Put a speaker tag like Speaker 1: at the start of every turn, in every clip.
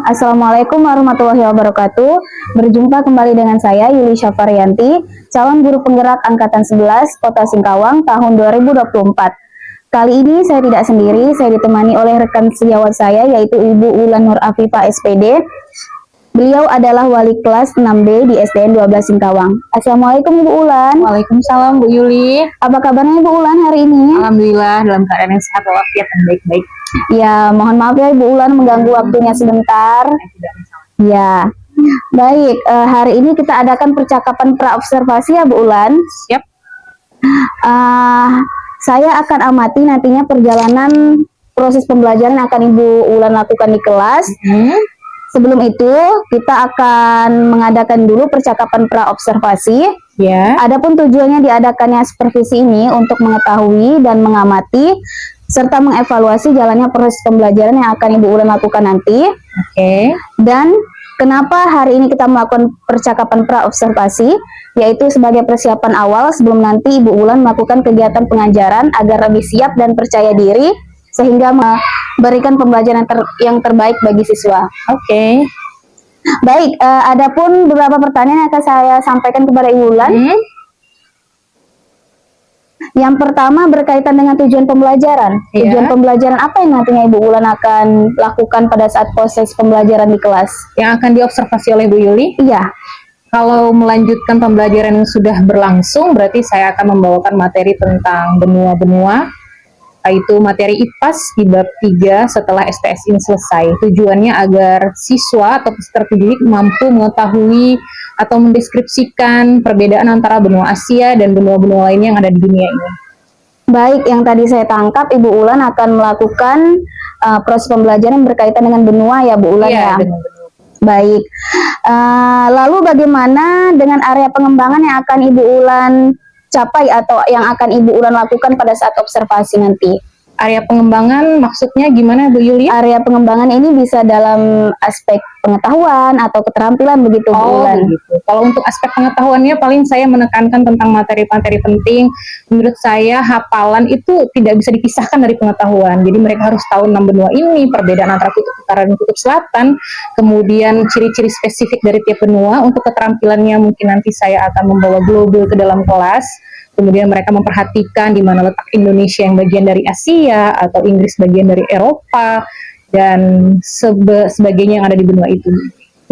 Speaker 1: Assalamualaikum warahmatullahi wabarakatuh. Berjumpa kembali dengan saya Yuli Syafarianti, calon guru penggerak angkatan 11 Kota Singkawang tahun 2024. Kali ini saya tidak sendiri, saya ditemani oleh rekan sejawat saya yaitu Ibu Ulan Nur Afifah SPD. Beliau adalah wali kelas 6B di SDN 12 Singkawang. Assalamualaikum Ibu Ulan.
Speaker 2: Waalaikumsalam Bu Yuli.
Speaker 1: Apa kabarnya Ibu Ulan hari ini?
Speaker 2: Alhamdulillah dalam keadaan yang sehat walafiat dan baik-baik.
Speaker 1: Ya, mohon maaf ya Ibu Ulan mengganggu waktunya sebentar. Ya, baik. Hari ini kita adakan percakapan pra-observasi ya Bu Ulan.
Speaker 2: Siap.
Speaker 1: Saya akan amati nantinya perjalanan proses pembelajaran yang akan Ibu Ulan lakukan di kelas. Sebelum itu, kita akan mengadakan dulu percakapan pra-observasi.
Speaker 2: Ya.
Speaker 1: Adapun tujuannya diadakannya supervisi ini untuk mengetahui dan mengamati serta mengevaluasi jalannya proses pembelajaran yang akan Ibu Ulan lakukan nanti.
Speaker 2: Oke.
Speaker 1: Dan kenapa hari ini kita melakukan percakapan pra-observasi, yaitu sebagai persiapan awal sebelum nanti Ibu Ulan melakukan kegiatan pengajaran agar lebih siap dan percaya diri sehingga memberikan pembelajaran yang terbaik bagi siswa.
Speaker 2: Oke.
Speaker 1: Baik, adapun beberapa pertanyaan yang akan saya sampaikan kepada Ibu Ulan. Yang pertama berkaitan dengan tujuan pembelajaran. Tujuan pembelajaran apa yang nantinya Ibu Ulan akan lakukan pada saat proses pembelajaran di kelas?
Speaker 2: Yang akan diobservasi oleh Bu Yuli?
Speaker 1: Iya.
Speaker 2: Kalau melanjutkan pembelajaran yang sudah berlangsung, berarti saya akan membawakan materi tentang benua-benua, yaitu materi IPAS di bab 3 setelah STS ini selesai. Tujuannya agar siswa atau peserta didik mampu mengetahui atau mendeskripsikan perbedaan antara benua Asia dan benua-benua lainnya yang ada di dunia ini.
Speaker 1: Baik, yang tadi saya tangkap Ibu Ulan akan melakukan proses pembelajaran berkaitan dengan benua ya Bu Ulan ya?
Speaker 2: Dengan benua.
Speaker 1: Baik, lalu bagaimana dengan area pengembangan yang akan Ibu Ulan capai atau yang akan Ibu Ulan lakukan pada saat observasi nanti?
Speaker 2: Area pengembangan maksudnya gimana Bu Yuli?
Speaker 1: Area pengembangan ini bisa dalam aspek pengetahuan atau keterampilan begitu Bu Ulan?
Speaker 2: Begitu. Kalau untuk aspek pengetahuannya paling saya menekankan tentang materi-materi penting. Menurut saya hafalan itu tidak bisa dipisahkan dari pengetahuan. Jadi mereka harus tahu 6 benua ini, perbedaan antara kutub utara dan kutub selatan, kemudian ciri-ciri spesifik dari tiap benua. Untuk keterampilannya mungkin nanti saya akan membawa global ke dalam kelas. Kemudian mereka memperhatikan di mana letak Indonesia yang bagian dari Asia atau Inggris bagian dari Eropa dan sebagainya yang ada di benua itu.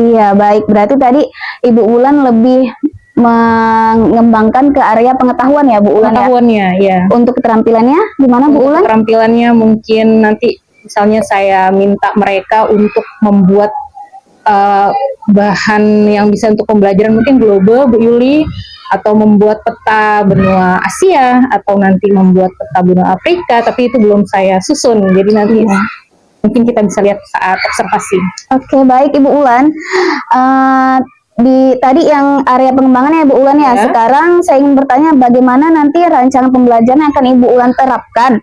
Speaker 1: Iya, baik. Berarti tadi Ibu Ulan lebih mengembangkan ke area pengetahuan ya Bu Ulan?
Speaker 2: Pengetahuannya, ya.
Speaker 1: Untuk keterampilannya gimana Bu Ulan?
Speaker 2: Keterampilannya mungkin nanti misalnya saya minta mereka untuk membuat bahan yang bisa untuk pembelajaran mungkin global Bu Yuli, atau membuat peta benua Asia, atau nanti membuat peta benua Afrika, tapi itu belum saya susun, jadi nanti mungkin kita bisa lihat saat observasi. Oke,
Speaker 1: baik Ibu Ulan. Tadi yang area pengembangannya Ibu Ulan ya. Sekarang saya ingin bertanya bagaimana nanti rancangan pembelajaran yang akan Ibu Ulan terapkan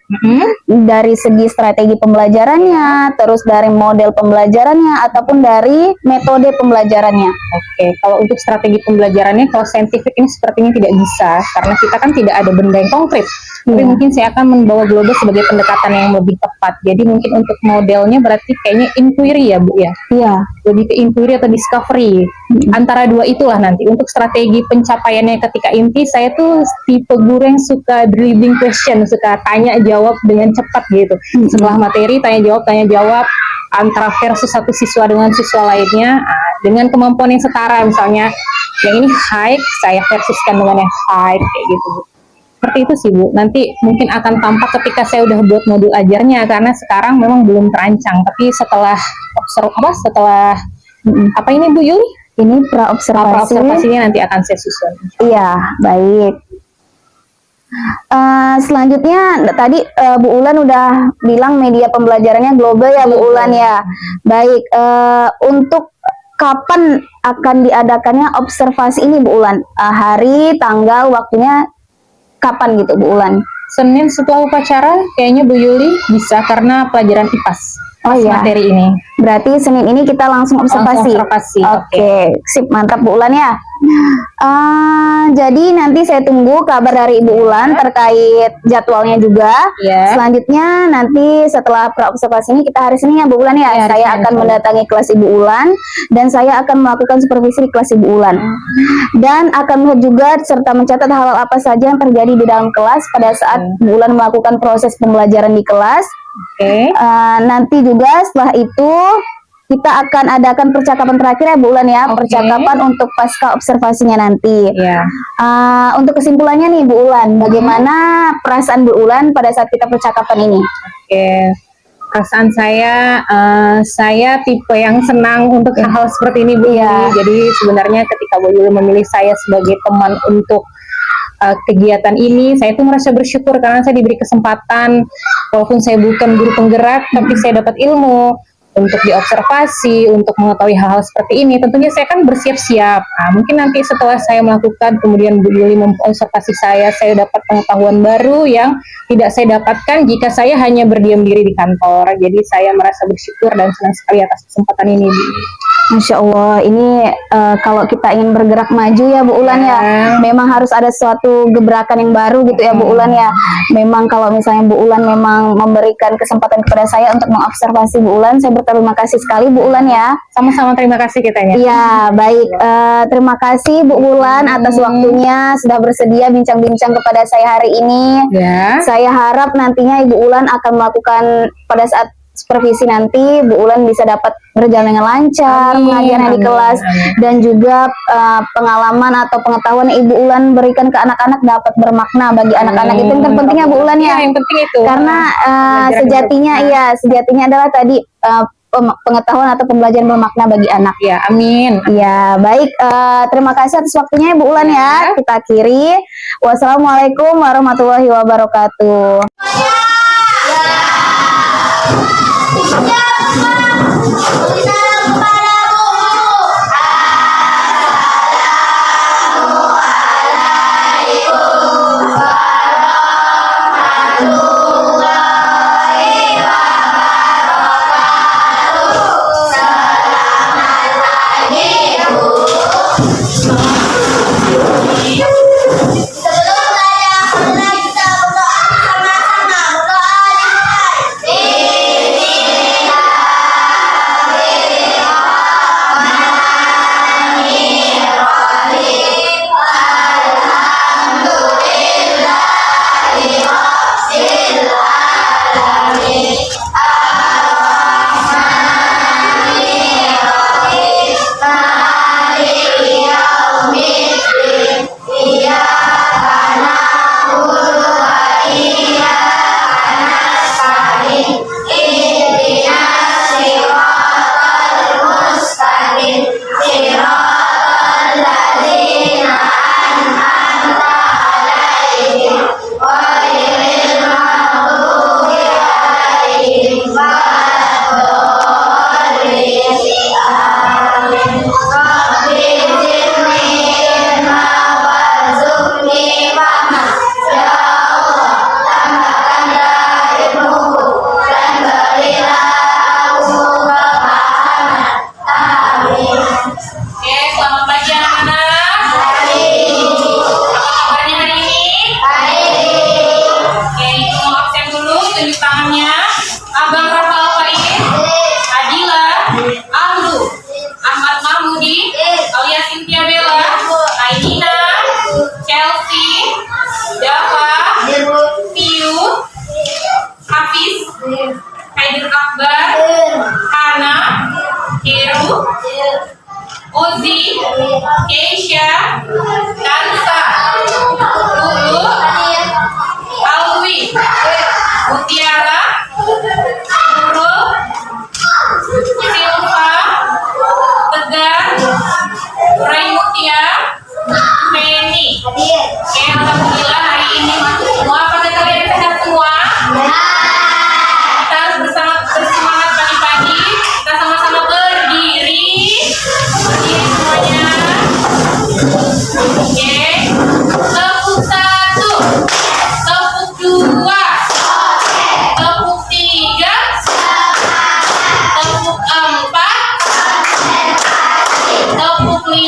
Speaker 1: dari segi strategi pembelajarannya, terus dari model pembelajarannya ataupun dari metode pembelajarannya. Oke,
Speaker 2: kalau untuk strategi pembelajarannya, kalau saintifik ini sepertinya tidak bisa karena kita kan tidak ada benda yang konkret. Tapi mungkin saya akan membawa global sebagai pendekatan yang lebih tepat. Jadi mungkin untuk modelnya berarti kayaknya inquiry ya Bu ya.
Speaker 1: Iya.
Speaker 2: Lebih ke inquiry atau discovery. Antara dua itulah nanti. Untuk strategi pencapaiannya ketika inti, saya tuh tipe guru yang suka drilling question, suka tanya jawab dengan cepat gitu. Setelah materi tanya jawab antara versus satu siswa dengan siswa lainnya dengan kemampuan yang setara. Misalnya yang ini high, saya versuskan dengan yang high kayak gitu. Seperti itu sih Bu. Nanti mungkin akan tampak ketika saya udah buat modul ajarnya, karena sekarang memang belum terancang. Tapi setelah apa ini Bu Yuli?
Speaker 1: Ini pra-observasinya
Speaker 2: nanti akan saya susun.
Speaker 1: Iya, baik. Selanjutnya tadi Bu Ulan udah bilang media pembelajarannya global ya Bu Ulan ya. Baik, untuk kapan akan diadakannya observasi ini Bu Ulan? Hari, tanggal, waktunya kapan gitu Bu Ulan?
Speaker 2: Senin setelah upacara kayaknya Bu Yuli bisa karena pelajaran IPAS. Materi ini.
Speaker 1: Berarti Senin ini kita langsung observasi.
Speaker 2: Observasi.
Speaker 1: Oke, sip, mantap Bu Ulan ya. jadi nanti saya tunggu kabar dari Ibu Ulan terkait jadwalnya juga.
Speaker 2: Ya.
Speaker 1: Selanjutnya nanti setelah praobservasi ini kita hari Senin ya Bu Ulan ya.
Speaker 2: Ya,
Speaker 1: Saya akan mendatangi kelas Ibu Ulan dan saya akan melakukan supervisi di kelas Ibu Ulan. Dan akan melihat juga serta mencatat hal apa saja yang terjadi di dalam kelas pada saat Bu Ulan melakukan proses pembelajaran di kelas.
Speaker 2: Oke.
Speaker 1: Nanti juga setelah itu kita akan adakan percakapan terakhir ya Bu Ulan ya, percakapan untuk pasca observasinya nanti.
Speaker 2: Ya.
Speaker 1: Untuk kesimpulannya nih Bu Ulan, bagaimana perasaan Bu Ulan pada saat kita percakapan ini?
Speaker 2: Oke. Perasaan saya tipe yang senang untuk hal-hal seperti ini, Bu.
Speaker 1: Iya.
Speaker 2: Jadi sebenarnya ketika Bu Yuli memilih saya sebagai teman untuk kegiatan ini, saya tuh merasa bersyukur karena saya diberi kesempatan, walaupun saya bukan guru penggerak, tapi saya dapat ilmu untuk diobservasi, untuk mengetahui hal-hal seperti ini. Tentunya saya kan bersiap-siap. Mungkin nanti setelah saya melakukan, kemudian Bu Yuli mengobservasi saya dapat pengetahuan baru yang tidak saya dapatkan jika saya hanya berdiam diri di kantor. Jadi saya merasa bersyukur dan senang sekali atas kesempatan ini, Bu.
Speaker 1: Masya Allah, ini kalau kita ingin bergerak maju ya Bu Ulan ya, memang harus ada suatu gebrakan yang baru gitu ya Bu Ulan ya. Memang kalau misalnya Bu Ulan memang memberikan kesempatan kepada saya untuk mengobservasi Bu Ulan, saya berterima kasih sekali Bu Ulan ya.
Speaker 2: Sama-sama terima kasih kitanya.
Speaker 1: Iya, baik. Terima kasih Bu Ulan atas waktunya sudah bersedia bincang-bincang kepada saya hari ini.
Speaker 2: Ya.
Speaker 1: Saya harap nantinya Ibu Ulan akan melakukan pada saat supervisi nanti Bu Ulan bisa dapat berjalan dengan lancar pengajarannya di kelas, dan juga pengalaman atau pengetahuan yang Ibu Ulan berikan ke anak-anak dapat bermakna bagi anak-anak. Itu yang terpentingnya Bu Ulan ya.
Speaker 2: Yang penting itu.
Speaker 1: Karena sejatinya adalah tadi pengetahuan atau pembelajaran bermakna bagi anak.
Speaker 2: Ya, amin.
Speaker 1: Ya, baik. Terima kasih atas waktunya Bu Ulan ya. Kita akhiri. Wassalamualaikum warahmatullahi wabarakatuh.
Speaker 3: Haidar Akbar, Hana, Heru, Uzi, Keisha, Dansa, Lulu, Alwi, Mutiara, Nurul, Silva, Tegar, Raimutia, Feni. Oke, alhamdulillah hari ini masuk semua. Apakah kalian sehat semua? Kita harus bersemangat pagi-pagi. Kita sama-sama berdiri. Berdiri semuanya. Oke. Tepuk 1, tepuk 2, tepuk 3, tepuk 4, tepuk 5,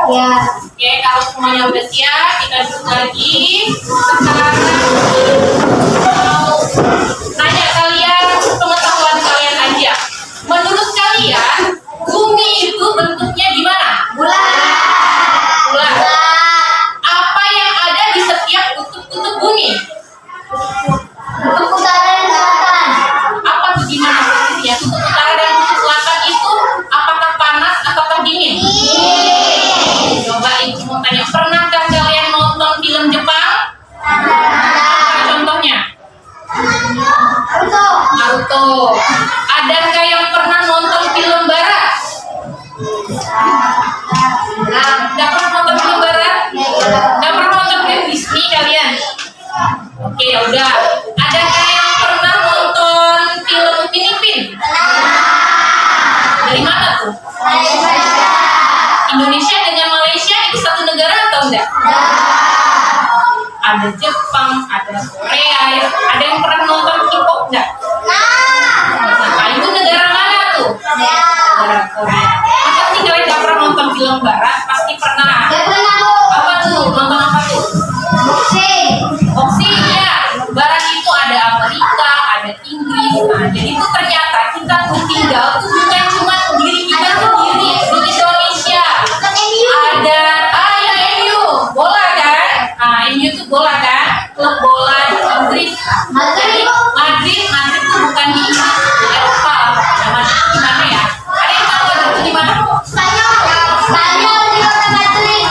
Speaker 1: Ya.
Speaker 3: Oke, kalau semuanya udah siap, kita duduk lagi. Sekarang mau nanya kalian, pengetahuan kalian aja. Menurut kalian, bumi itu bentuknya gimana? Bulat. Apa yang ada di setiap kutub-kutub bumi?
Speaker 1: Kutub utara dan selatan.
Speaker 3: Apa tuh gimana posisinya? Kutub utara dan kutub selatan itu apakah panas ataukah dingin? Coba ibu mau tanya, pernahkah kalian nonton film Jepang? Apa contohnya? Naruto. Adakah yang pernah nonton film Barat? Nggak pernah nonton film Barat? Nggak pernah nonton film Disney kalian? Oke, ya udah. Adakah yang pernah nonton film Filipin? Dari mana tuh? Indonesia dengan Malaysia itu satu negara atau enggak? Ada Jepang, ada Korea, ya. Ada yang pernah nonton K-pop enggak? Nah, itu negara mana tuh? Negara Korea. Masa sih kalian nggak pernah nonton film Barat? Pasti pernah. Apa tuh? Nonton apa tuh? Boxing ya. Barat itu ada Amerika, ada Inggris. Nah, jadi itu ternyata kita tuh tinggal tuh bukan cuma diri kita sendiri di Indonesia. Ada ya MU, bola kan? Nah, MU itu bola kan? Klub bola di Inggris. Jadi Madrid itu bukan di Eropa. Madrid itu di mana ya? Ada yang tahu Madrid itu di mana?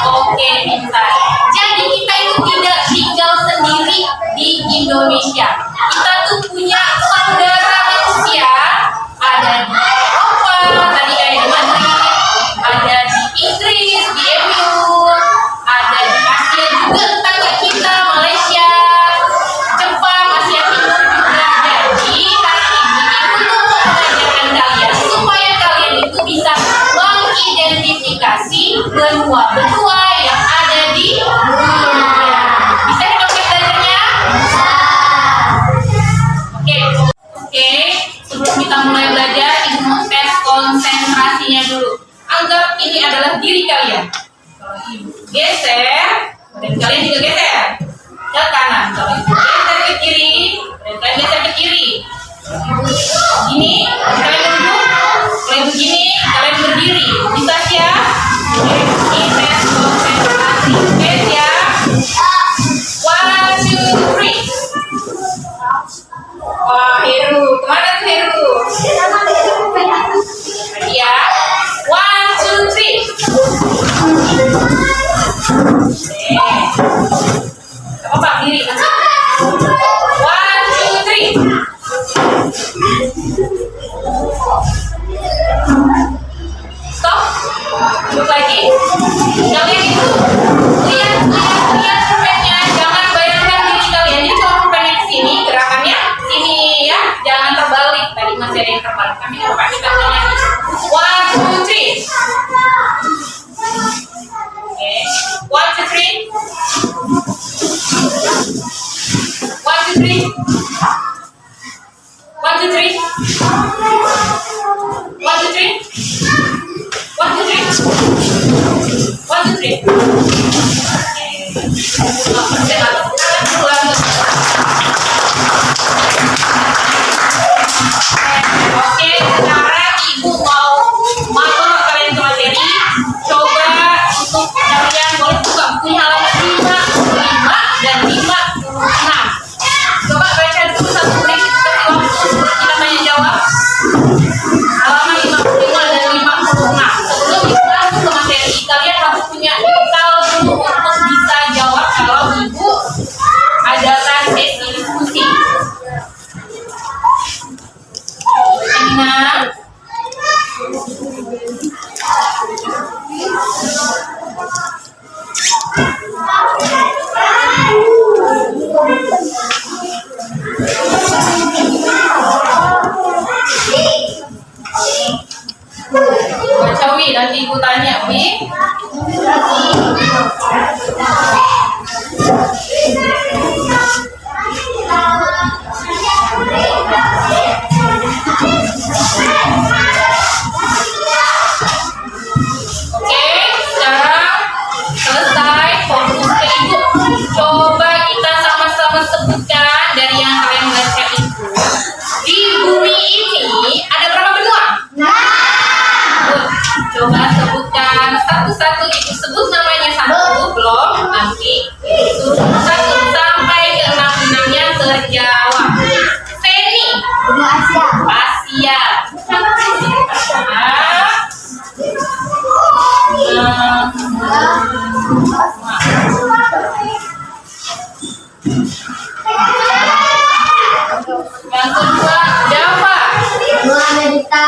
Speaker 3: Oke, pintar. Jadi kita itu tidak tinggal sendiri di Indonesia. Kita tuh punya saudara manusia. Ada di Eropa, tadi kayak di Madrid, ada di Inggris, di MU, ada di Asia juga tetangga kita, Malaysia, Jepang, Asia Timur juga. Jadi hari ini ibu tuh mau mengajarkan kalian supaya kalian itu bisa mengidentifikasi benua-benua yang ada di dunia. Bisa dipakai belajarnya? Oke. Sebelum kita mulai belajar, ibu mau tes konsentrasinya dulu. Anggap ini adalah diri kalian. Kalau ibu geser, dan kalian juga geser ke kanan. Kalau ibu geser ke kiri, dan kalian geser ke kiri. Gini, kalian duduk. Kalau ibu gini, kalian berdiri. Bisa siap? Oke, ini tes konsentrasi. Oke, siap? 1, 2, 3. Wah, Heru. Kemana tuh Heru? Lagi ya. 1, 2, 3. Gak apa-apa, diri. 1, 2, 3. Stop. Duduk lagi. Kalian itu lihat pulpennya. Jangan bayangkan diri kalian. Jadi kalau pulpennya ke sini, gerakannya sini ya. Jangan terbalik. Tadi masih ada yang terbalik. Kami coba pakai tangannya lagi. 1, 2, 3. Oke. 1, 2, 3. 1, 2, 3. 1, 2, 3. 1, 2, 3. 1, 2, 3. 1, 2, 3. Oke, sekarang ibu mau masuk kalian ke materi. Coba untuk kalian boleh buka bukunya halaman 55 dan 56. Coba baca dulu 1 menit kita tanya jawab. Halaman 55 dan 56. Sebelum kita masuk ke materi, kalian harus punya bekal dulu untuk bisa jawab kalau ibu adakan sesi diskusi. Ingat. Baca Wi, nanti ibu tanya Wi. Oke, sekarang Coba sebutkan satu-satu, ibu sebut namanya satu, belum, nanti suruh satu sampai ke enam-enamnya terjawab. Feni. Asia. Yang kedua, Java. Benua Amerika.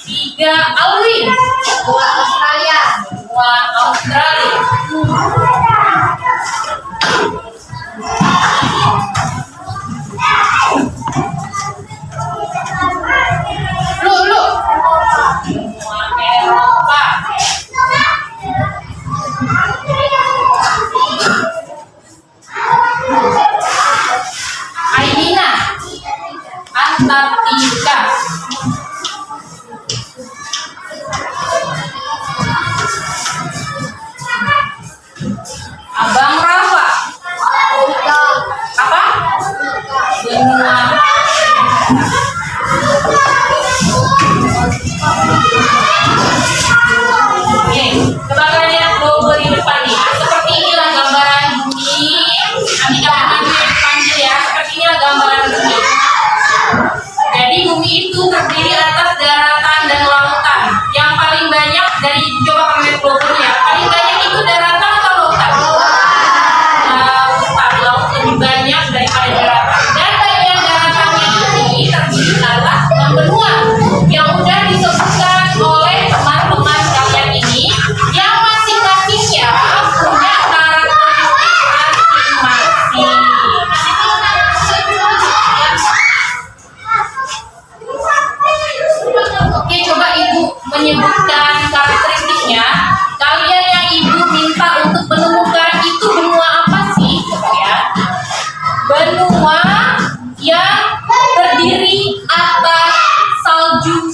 Speaker 3: Tiga, Alwin. Benua Australia. Lu. Benua Eropa. Aidina. Antartika. Abang Rafa. Apa? Benua. Oke, coba kalian lihat logo di depan nih. Seperti inilah gambaran bumi. Nanti kalian panggil ya. Seperti inilah gambaran bumi. Jadi bumi itu terdiri atas daratan dan lautan. Yang paling banyak dari coba kalian lihat logonya. Paling banyak itu daratan atau lautan? Laut lebih banyak daripada daratan. Dan bagian daratannya ini terdiri atas 6 benua yang udah disebutkan oleh teman-teman kalian ini, yang masing-masingnya punya karakteristik masing-masing. Oke, coba ibu menyebutkan karakteristiknya. Kalian yang ibu minta untuk menemukan itu benua apa sih? Coba ya. Benua yang terdiri atas salju.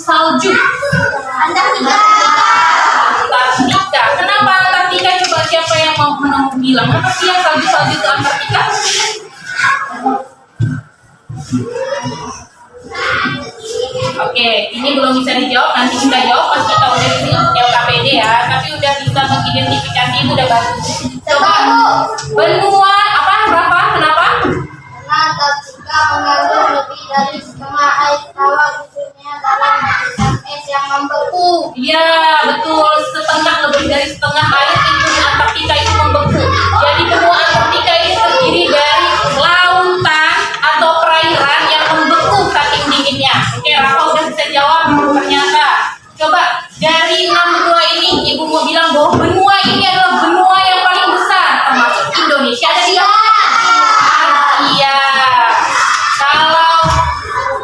Speaker 3: Antartika. Kenapa Antartika? Coba siapa yang mau bilang? Apa sih yang salju itu Antartika? Oke, ini belum bisa dijawab. Nanti kita jawab pas kita udah di LKPD ya. Tapi udah bisa mengidentifikasi itu udah bagus. Coba benua apa? Berapa? Kenapa?
Speaker 4: Karena Antartika mengandung lebih dari setengah air tawar di dunia dalam lapisan es yang membeku.
Speaker 3: Iya, betul. Lebih dari setengah air itu Antartika itu membeku. Jadi benua Antartika ini terdiri dari lautan atau perairan yang membeku saking dinginnya. Oke, Rafa udah bisa jawab ternyata. Coba dari 6 benua ini, ibu mau bilang bahwa benua ini adalah benua yang paling besar, termasuk Indonesia ada di Asia. Kalau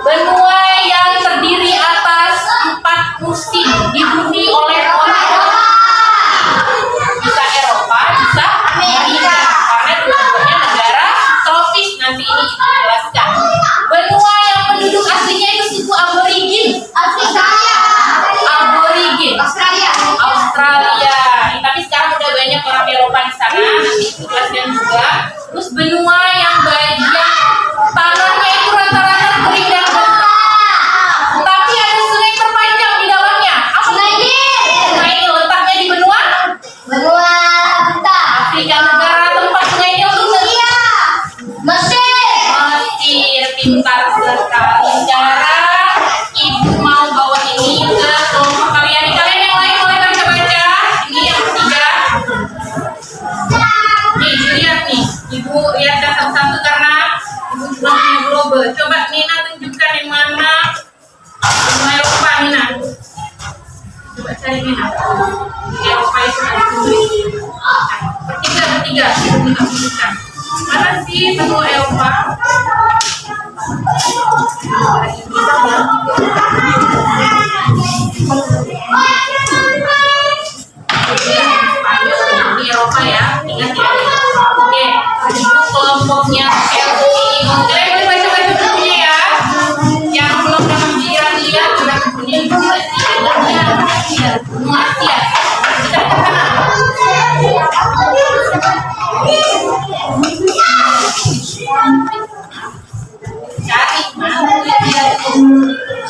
Speaker 3: benua yang terdiri atas 4 musim dihuni oleh orang-orang, bisa Eropa, bisa Amerika, karena dua-duanya negara tropis. Nanti ini dijelaskan. Benua yang penduduk aslinya itu suku aborigin. Australia. Tapi sekarang udah banyak orang Eropa di sana. Nanti dijelaskan juga. Terus benua yang bagian tanahnya itu rata-rata kering dan basah. Tapi ada sungai terpanjang di dalamnya. Apa sungai ini letaknya di benua Afrika. Negara tempat sungai ini untuk Mesir. Pintar sekali. Sekarang ibu mau bawa ini ke kelompok kalian. Kalian yang lain boleh baca-baca. Ini yang ketiga. Nih, lihat nih. Ibu lihatkan satu-satu karena ibu juga punya global. Coba Nina tunjukkan yang mana benua Eropa, Nina. Coba cari Nina. Eropa itu ada tulis. Bertiga. Ibu tunjukkan. Mana sih benua Eropa? Di Eropa ya, ingat ya. Oke, itu kelompoknya LCI. Kalian boleh baca-baca bukunya ya. Yang belum dapat giliran lihat, udah bukunya itu Asia. Kita ke kanan.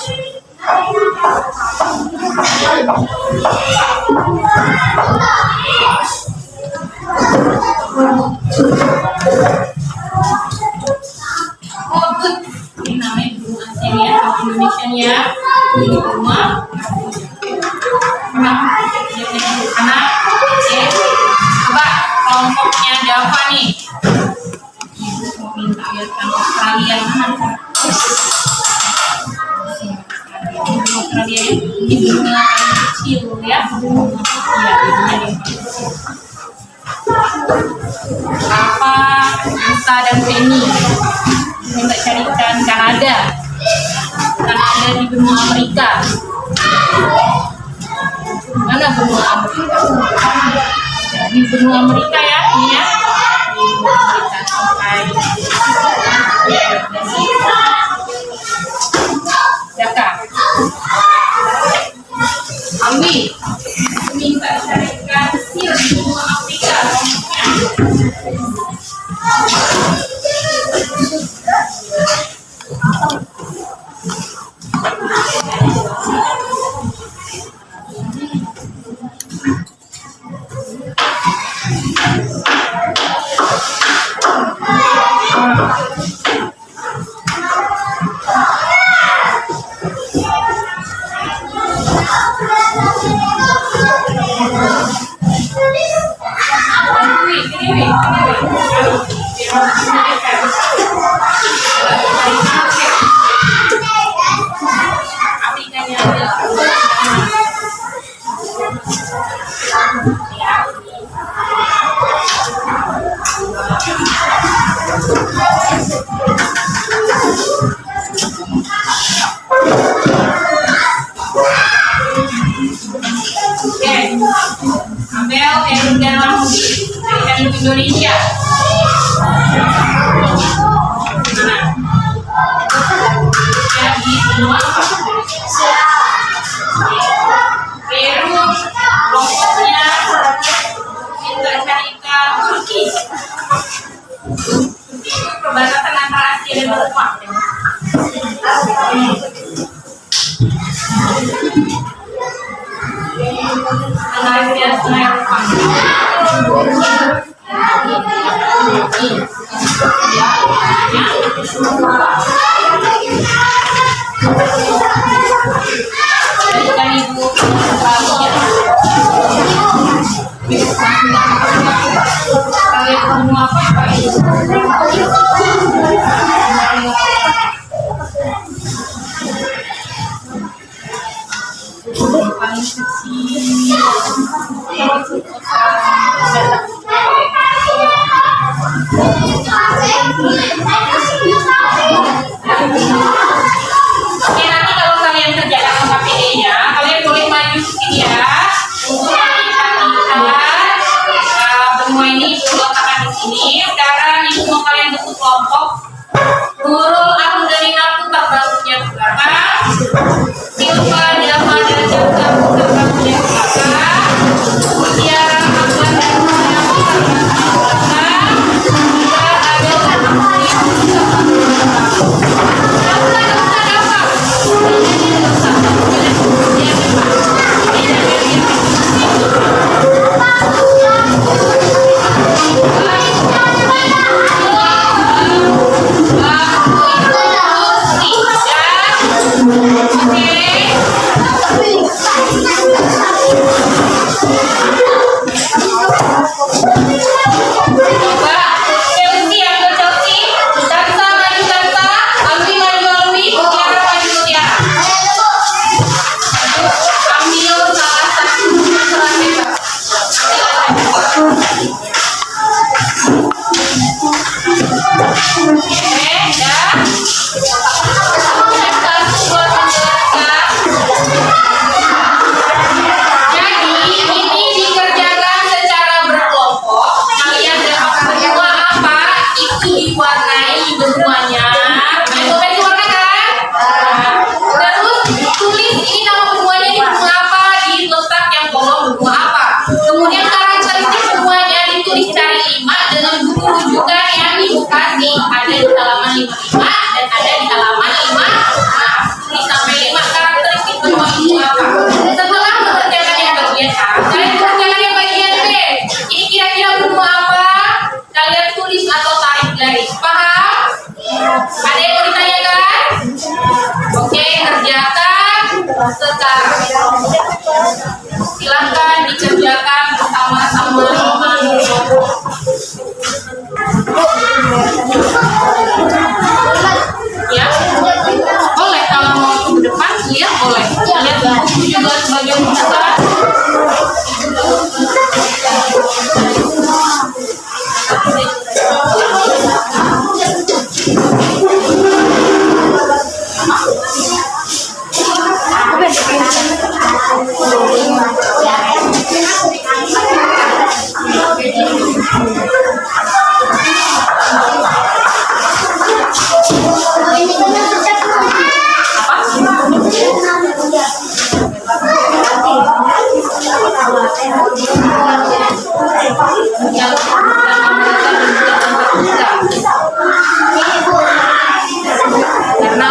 Speaker 3: Oh, good. Ini namanya benua Aceh ya, Indonesia ya. Ini benua. Anak, oke. Coba kelompoknya Java nih. Ibu mau minta lihatkan Australia mana? Australia ya. Ini benua paling kecil ya. Iya, benua yang paling kecil. Apa Nusa dan Penny minta carikan Kanada di benua Amerika. Mana benua Amerika? Di benua Amerika ya, ini ya. Di benua Amerika sampai Jaka. Alwi minta carikan Mesir di benua Afrika. Afrikanya ada. Oke, Abel dan Mahmudi dari Indonesia. Jadi semua Peru kelompoknya minta carikan Turki. Perbatasan antara Asia dan Eropa. Asia dan Eropa. Jadikan ibu Australia. Kalian semua apa itu? Paling kecil.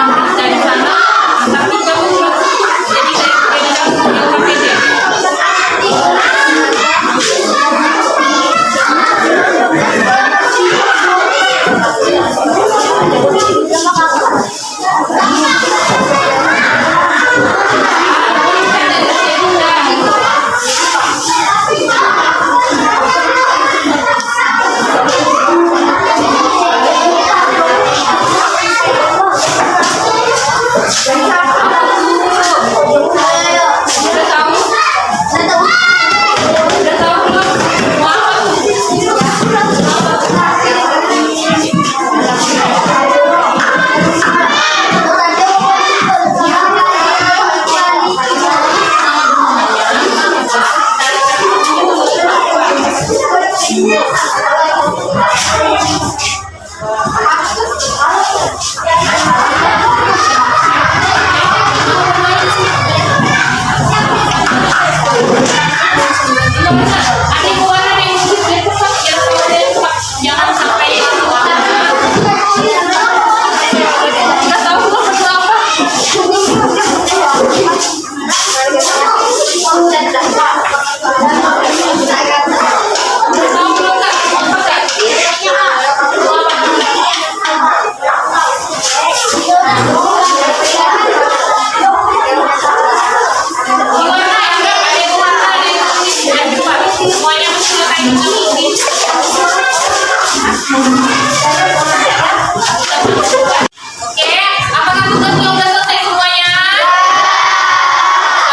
Speaker 3: berita di sana, tapi kamu belum cukup. Jadi kamu yang KPD. Udah tahu? Udah tahu belum? Mau apa tuh? Adik keluaran yang mungkin dia cepat, jangan sampai nggak tahu belum perlu apa. Tahu belum nggak? Apa nggak? Perlu apa? Gimana ya? Ada yang mana? Ada yang tulis dan cepat. Semuanya mesti kayak begini. Oke, apakah tugasnya udah selesai semuanya?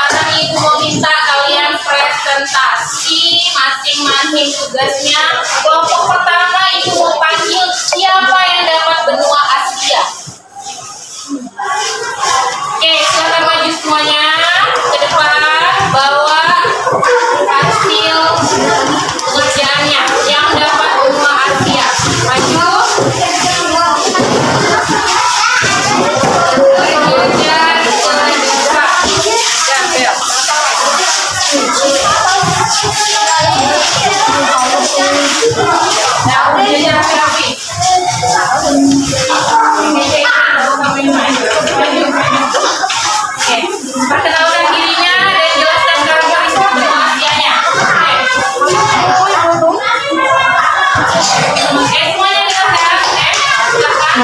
Speaker 3: Sekarang ibu mau minta kalian presentasi masing-masing tugasnya. Kelompok pertama ibu mau panggil siapa yang dapat benua Asia. Oke, silakan maju semuanya ke depan, bawa hasil pekerjaannya yang dapat benua Asia. Maju. Kemudian ke depan. Ya, Bel. Nah, udah jalan rapi. Oke, perkenalkan dirinya dan jelaskan karakteristik benua Asianya. Oke, semuanya dikerjakan. Silakan.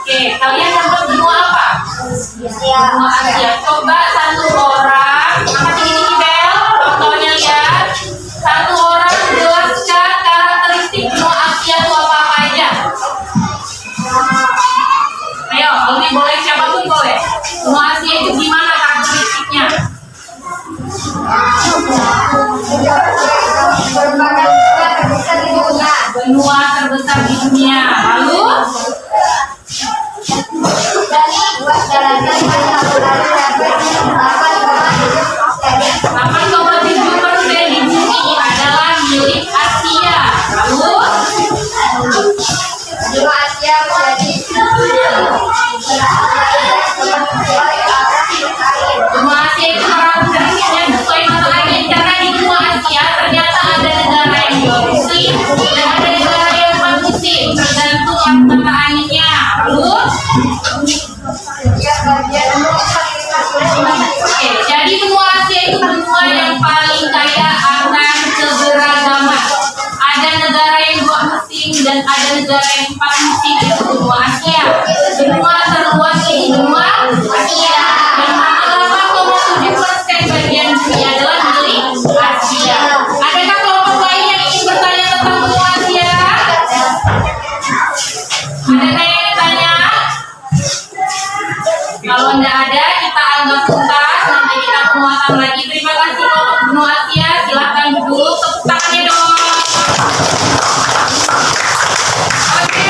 Speaker 3: Oke, kalian dapat benua apa? Benua Asia. Coba satu orang, angkat tinggi-tinggi Bel, contohnya lihat. Satu orang jelaskan karakteristik benua Asia itu apa aja. Ayo, lebih boleh siapapun boleh. Benua Asia itu gimana karakteristiknya? Benua terbesar di dunia. Lalu? Delapan 8,7% di bumi adalah milik Asia. Lalu?
Speaker 4: Benua Asia menjadi
Speaker 3: Benua Asia itu karakteristiknya sesuai mata air. Karena di benua Asia ternyata ada negara yang dua musim dan ada negara yang empat musim, tergantung mata airnya. Lalu? Oke, jadi benua Asia itu benua yang paling kaya akan keberagaman. Ada negara yang dua musim dan ada negara yang empat musim, itu benua Asia. Benua terluas di benua Asia yang 8,7% bagian dunia adalah milik Asia. Adakah kelompok lain yang ingin bertanya tentang benua Asia? Adakah yang bertanya? Kalau tidak ada, kita anggap tuntas. Nanti kita penguatan lagi. Terima kasih kelompok benua Asia. Silahkan duduk. Tepuk tangannya dong. Oke,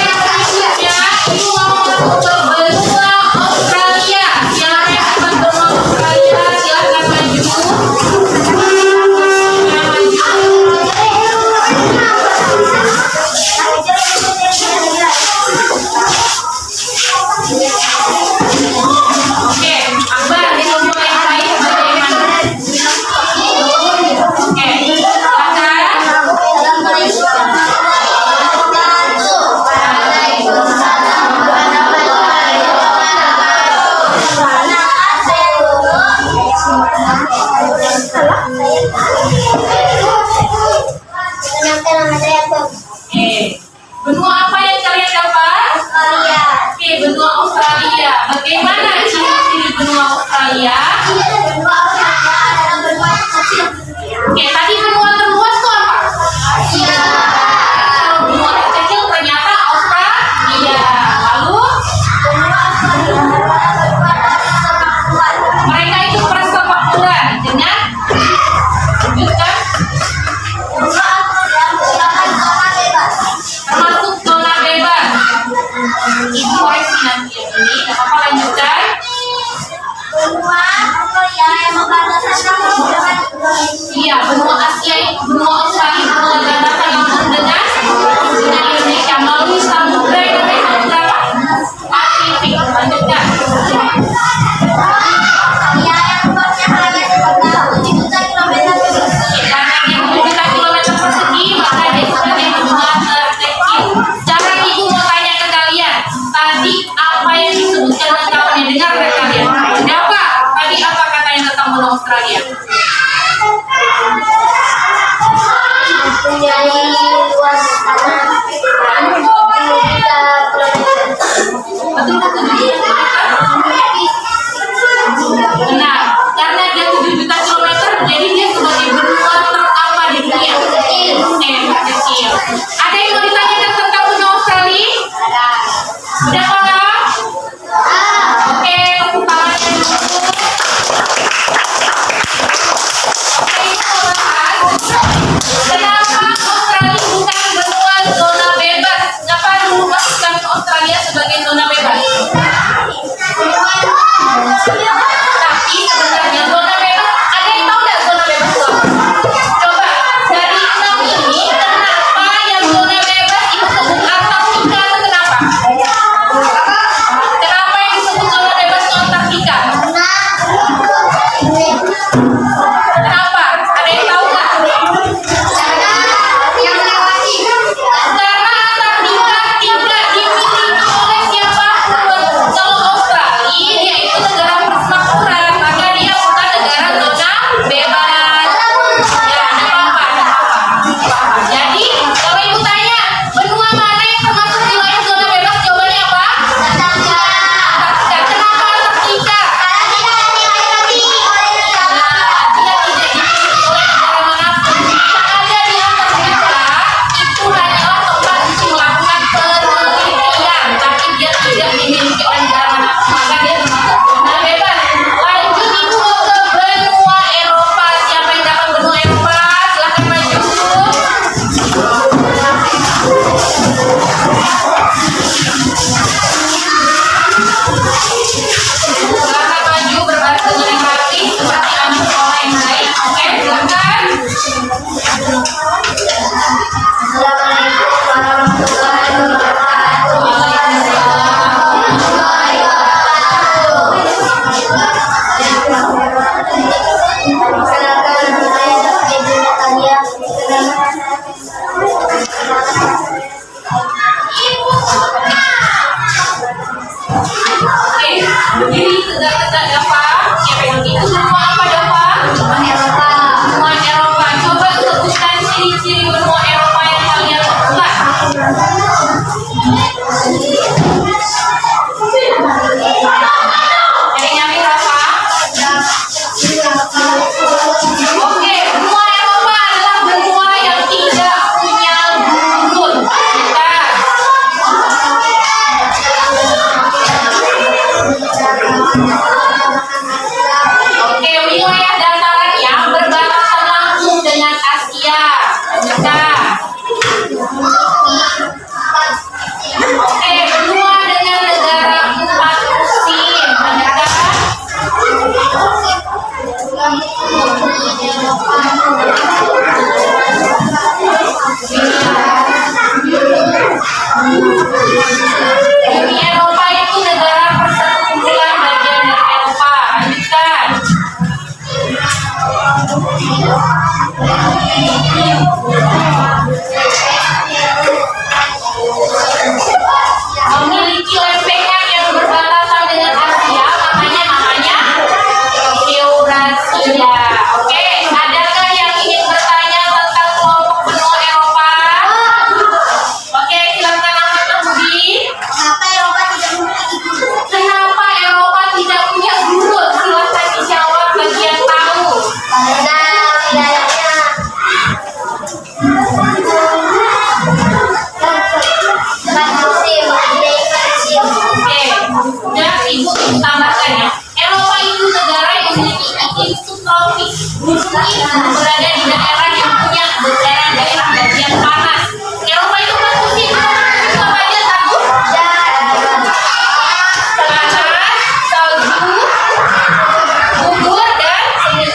Speaker 3: Iya, benua Asia, benua Australia, benua daratan langsung dengan Indonesia melalui samudra yang namanya samudra Pasifik. Lanjutkan. Karena dia 7 juta kilometer persegi, maka dia sebagai benua terkecil. Sekarang ibu mau tanya ke kalian, tadi apa yang disebutkan kawan-kawan, dengar dari kalian? Siapa? Tadi apa katanya tentang benua Australia?
Speaker 4: Mempunyai luas tanah 7 juta kilometer.
Speaker 3: Betul kan 7 juta kilometer? Benar, karena dia 7 juta kilometer, jadi dia sebagai benua terapa di dunia. Kecil. Ada yang mau ditanyakan tentang benua Australia? Udah paham? Oke, tepuk tangannya dulu. Oke, kita bahas kenapa Australia bukan benua zona bebas? Kenapa dulu masukkan Australia sebagai zona bebas? Tapi sebenarnya zona bebas, ada yang tahu nggak zona bebas itu apa? Coba dari 6 ini, kenapa yang zona bebas itu sebut Antartika itu kenapa? Kenapa yang disebut zona bebas itu Antartika? Kenapa? Ada yang tahu nggak? Karena Antartika tidak dimiliki oleh siapapun. Kalau Australia dia itu negara persemakmuran, maka dia bukan negara zona bebas. Ya, ada apa-apa. Jadi, kalau ibu tanya, benua mana yang termasuk wilayah zona bebas? Jawabannya apa? Antartika. Kenapa Antartika? Dia tidak dimiliki oleh negara manapun. Yang ada di Antartika itu hanyalah tempat untuk melakukan penelitian, tapi dia tidak dimiliki oleh negara manapun, maka dia termasuk zona bebas. Lanjut ibu mau ke benua Eropa. Siapa yang dapat benua Eropa? Silahkan maju. Silakan maju berbaris dengan yang rapi seperti anak sekolah yang baik. Oke, silakan.
Speaker 4: Assalamualaikum warahmatullahi wabarakatuh. Perkenalkan, saya David Natalia.
Speaker 3: Oke, berdiri tegak-tegak Dava. Siapa yang itu benua apa Dava?
Speaker 4: Benua Eropa.
Speaker 3: Benua Eropa. Coba sebutkan ciri-ciri benua Eropa yang kalian temukan. Nyari-nyari Dava. Oke, benua Eropa adalah benua yang tidak punya gurun. Bukan. Oke, wilayah dataran yang berbatasan langsung dengan Asia. Bukan. Oke, benua dengan negara 4 musim. Bukan. Uni Eropa itu negara persetujuan bagian dari Eropa. Lanjutkan. Memiliki lempengan yang berbatasan dengan Asia, makanya namanya Eurasia. Oke, adakah yang ingin bertanya tentang kelompok benua Eropa? Oke, silakan angkat kembali.
Speaker 4: Kenapa Eropa tidak memiliki gurun?
Speaker 3: Kenapa Eropa tidak punya gurun? Silakan dijawab bagi yang tahu.
Speaker 4: Karena wilayahnya empat musim, mempunyai empat musim.
Speaker 3: Oke, dan ibu tambahkan ya. Eropa itu negara yang memiliki iklim subtropis. Gunung itu berada di daerah yang punya daerah bagian panas. Eropa itu empat musim. Itu apa aja satu? Panas, salju, gugur, dan semi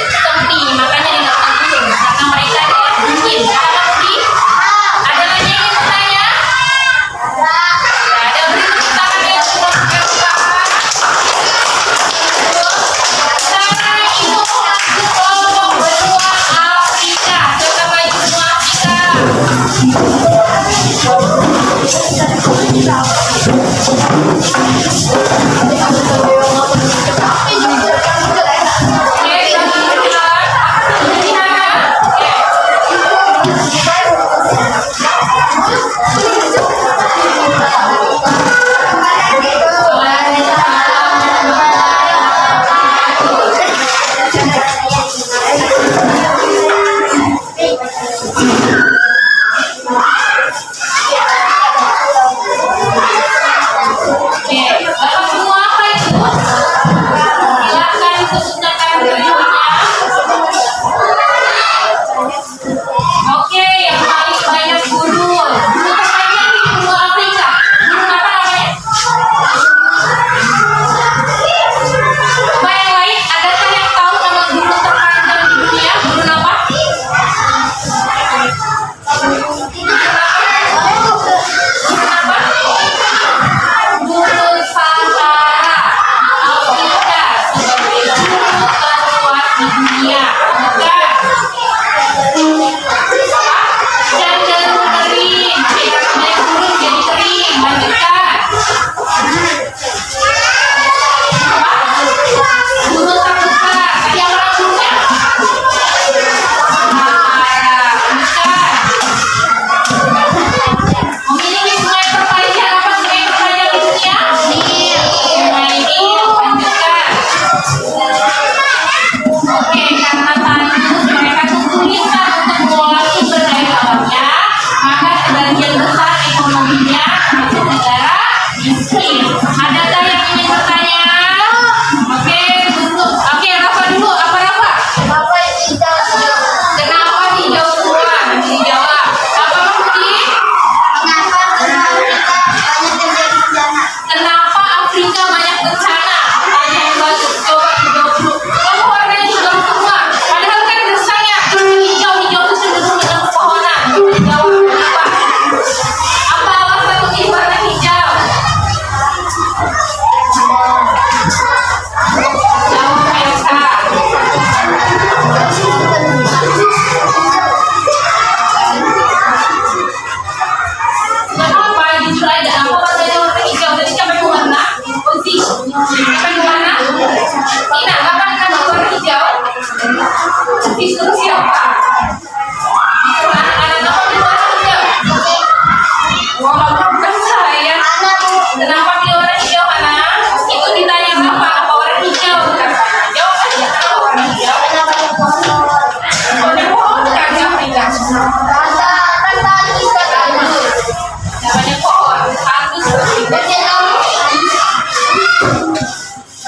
Speaker 3: Namanya pohon, bagus.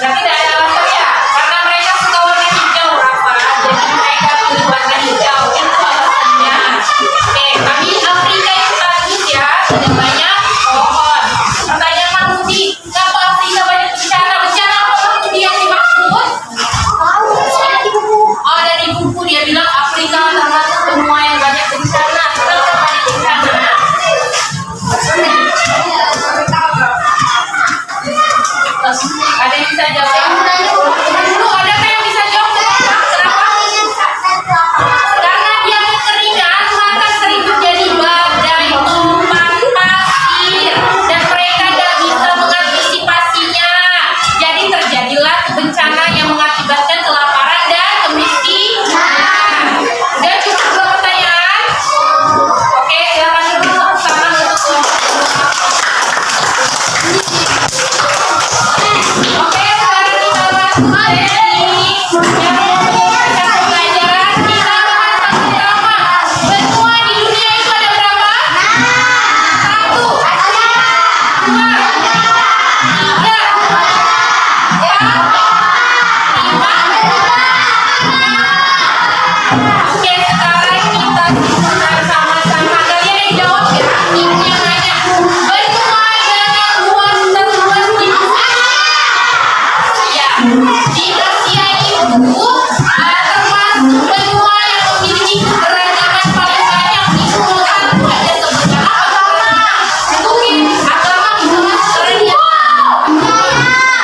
Speaker 3: Berarti tidak ada alasan ya, karena mereka suka warna hijau, Rafa. Jadi mereka pilih warna hijau, itu alasannya. Oke, kami Afrika yang bagus ya, tidak banyak pohon. Pertanyaan Mahmudi, kenapa Afrika banyak bencana? Bencana apa Mahmudi yang dimaksud? Oh, ada di buku dia bilang Afrika termasuk benua yang banyak bencana. Kenapa banyak bencana? Ada yang bisa jawab? Dulu ada yang bisa jawab? Kenapa? Karena dia kekeringan, maka sering terjadi badai, tumpahan pasir, dan mereka tidak bisa mengantisipasinya. Jadi terjadilah bencana yang mengakibatkan kelaparan dan kemiskinan. Udah cukup dua pertanyaan? Oke, silakan duduk sama untuk Oke, sekarang kita masuk sesi yang menyelesaikan pelajaran. Kita bahas satu drama. Benua di dunia itu ada berapa? Satu, dua, tiga, empat, lima. Oke, sekarang kita diskusikan sama-sama. Kalian yang jawab ya. Ibu yang nanya. Benua dengan luas terluas di dunia. Ya, di Asia itu termasuk benua yang memiliki keberagaman paling banyak di dunia. Ada sebenarnya apa? Mungkin agama bisa masuk kerennya.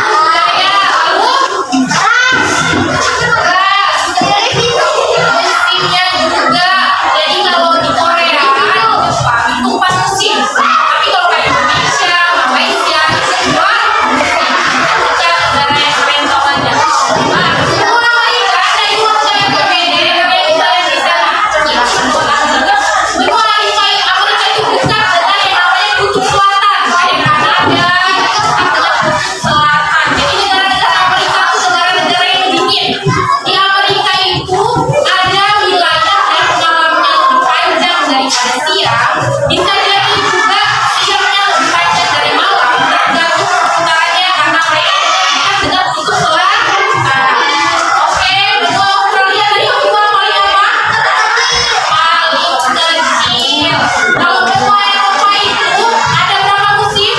Speaker 3: Budaya, lalu ras, musimnya juga. Jadi kalau di Korea, Jepang itu 4 musim. Tapi kalau kayak Indonesia, Malaysia, itu semua musim. Kita negara yang keren tau aja. Nah, semua mereka ada Indonesia yang berbeda. Kayak misalnya di sana, benua Amerika itu dekat dengan yang namanya kutub selatan. Kayak Kanada, kutub selatan. Jadi negara-negara Amerika itu negara-negara yang dingin. Di Amerika itu ada wilayah yang malamnya lebih panjang daripada siang. Bisa jadi juga siangnya lebih panjang dari malam. Tergantung perputarannya karena mereka dekat dengan kutub selatan. Oke, benua Australia tadi benua paling apa? Paling kecil. Kalau benua Eropa itu ada berapa musim?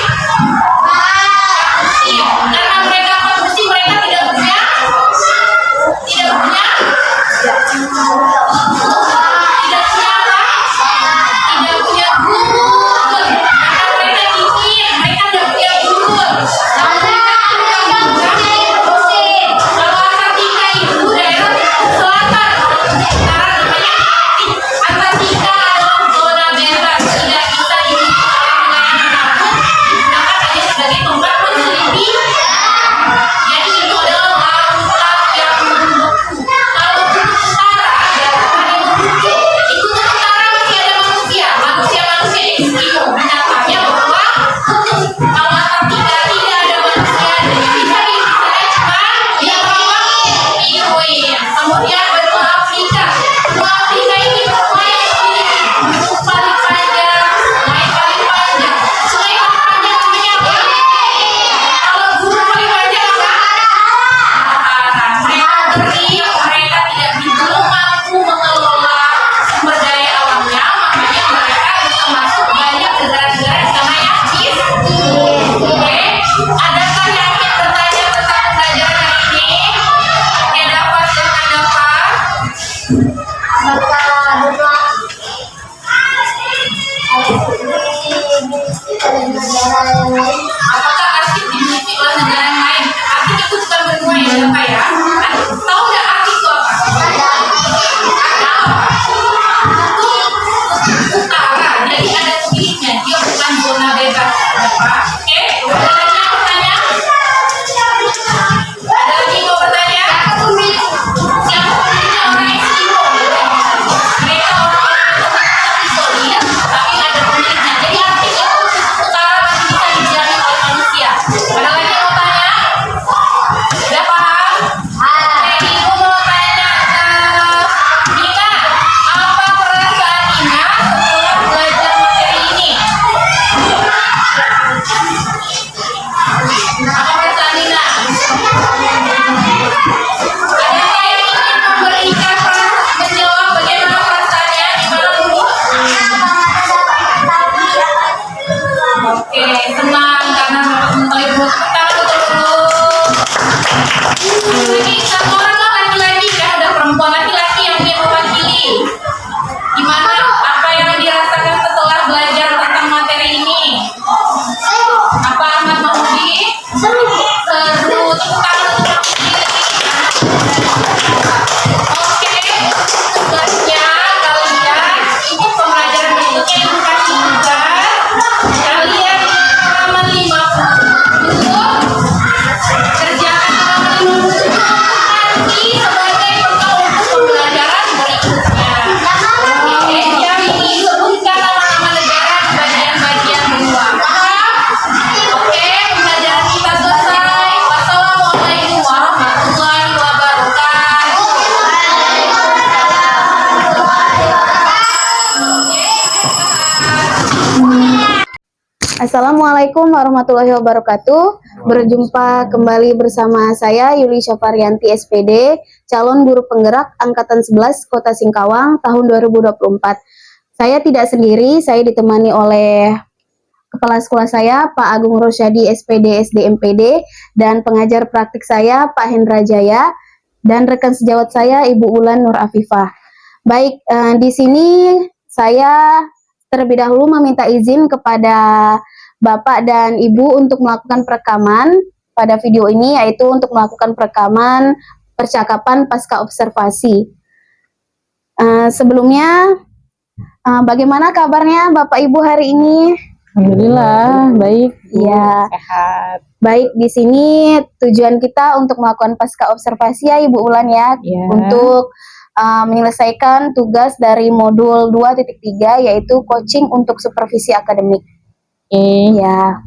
Speaker 3: Musim. Karena mereka 4 musim, mereka tidak punya apa? Tidak punya gurun. Karena mereka dingin, mereka tidak punya gurun. Nah, mereka tidak punya musim. Kalau Antartika itu daerah selatan, sekarang namanya Antartika adalah zona bebas, tidak bisa dimiliki oleh wilayah manapun, digunakan hanya sebagai tempat meneliti. Jadi itu adalah lautan yang membeku. Kalau kutub utara adalah yang membeku. Di kutub utara masih ada manusia Eskimo. Binatangnya bahwa kutub. Kalau Antartika tidak ada manusia, jadi bisa cuma yang penguin. Kemudian benua Afrika. Benua Afrika ini benua yang memiliki kutub paling panjang, sungai paling panjang. Sungai paling panjang namanya apa? Kalau gurun paling panjang apa? Mereka kering, mereka belum mampu mengelola sumber daya alamnya, makanya mereka termasuk banyak negara-negara di sana yang Oke, adakah yang ingin bertanya tentang pelajaran hari ini? Oke, dapat silakan dapat. Apakah Arktik dimiliki oleh negara yang lain? Arktik itu bukan benua ya, Bapak ya? Tahu nggak Arktik itu apa? Ada apa? Kutub utara, jadi ada pemiliknya. Dia bukan zona bebas, Bapak. Oke, ada lagi yang bertanya? Ada lagi yang mau bertanya? Yang pemiliknya orang Eskimo. Mereka orang-orang yang tetap isolir, tapi ada pemiliknya. Jadi Arktik itu kutub utara masih bisa dijajah oleh manusia. Ada lagi yang mau tanya? Udah paham? senang karena dapat mengetahui dua tangan betul-betul. Lagi satu orang lah laki-laki kan, ada perempuan laki-laki yang dia mewakili. Gimana apa yang dirasakan setelah belajar tentang materi ini? Apa Ahmad Mahmudi? Seru. Tepuk tangan untuk Oke, tugasnya kalian untuk pembelajaran berikutnya yang kasih tugas kalian halaman 50 kerjakan halaman 50 nanti sebagai bekal untuk pembelajaran berikutnya. Oke, yang ini sebutkan nama-nama negara di bagian-bagian bawah. Oke, pembelajaran kita selesai. Wassalamualaikum warahmatullahi wabarakatuh.
Speaker 1: Assalamualaikum warahmatullahi wabarakatuh. Berjumpa kembali bersama saya Yuli Syafarianti SPD, calon guru penggerak angkatan 11 Kota Singkawang tahun 2024. Saya tidak sendiri, saya ditemani oleh kepala sekolah saya Pak Agung Rosyadi SPD SDMPD dan pengajar praktik saya Pak Hendra Jaya dan rekan sejawat saya Ibu Ulan Nur Afifah. Baik, di sini saya terlebih dahulu meminta izin kepada Bapak dan Ibu untuk melakukan perekaman pada video ini, yaitu untuk melakukan perekaman percakapan pasca observasi. Sebelumnya, bagaimana kabarnya Bapak Ibu hari ini?
Speaker 2: Alhamdulillah baik.
Speaker 1: Ya,
Speaker 2: Sehat.
Speaker 1: baik. Di sini tujuan kita untuk melakukan pasca observasi ya Ibu Ulan ya,
Speaker 2: Ya.
Speaker 1: untuk menyelesaikan tugas dari modul 2.3 yaitu coaching untuk supervisi akademik. Ya,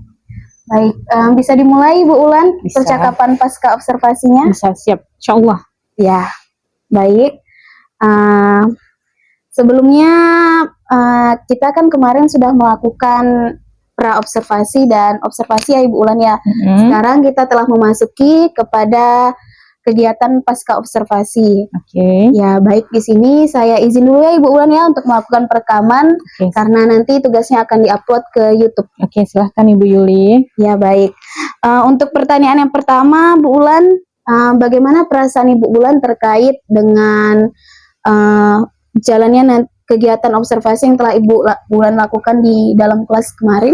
Speaker 1: baik. Bisa dimulai Ibu Ulan
Speaker 2: Bisa.
Speaker 1: percakapan pasca observasinya?
Speaker 2: Bisa, siap. Insyaallah.
Speaker 1: Ya, baik. Sebelumnya kita kan kemarin sudah melakukan pra-observasi dan observasi ya Ibu Ulan ya. Sekarang kita telah memasuki kepada kegiatan pasca observasi.
Speaker 2: Oke.
Speaker 1: Ya, baik, di sini saya izin dulu ya Ibu Ulan ya untuk melakukan perekaman
Speaker 2: Oke.
Speaker 1: karena nanti tugasnya akan diupload ke YouTube.
Speaker 2: Oke, silahkan Ibu Yuli.
Speaker 1: Ya, baik. Untuk pertanyaan yang pertama, Bu Ulan, bagaimana perasaan Ibu Ulan terkait dengan jalannya kegiatan observasi yang telah Ibu Ulan lakukan di dalam kelas kemarin?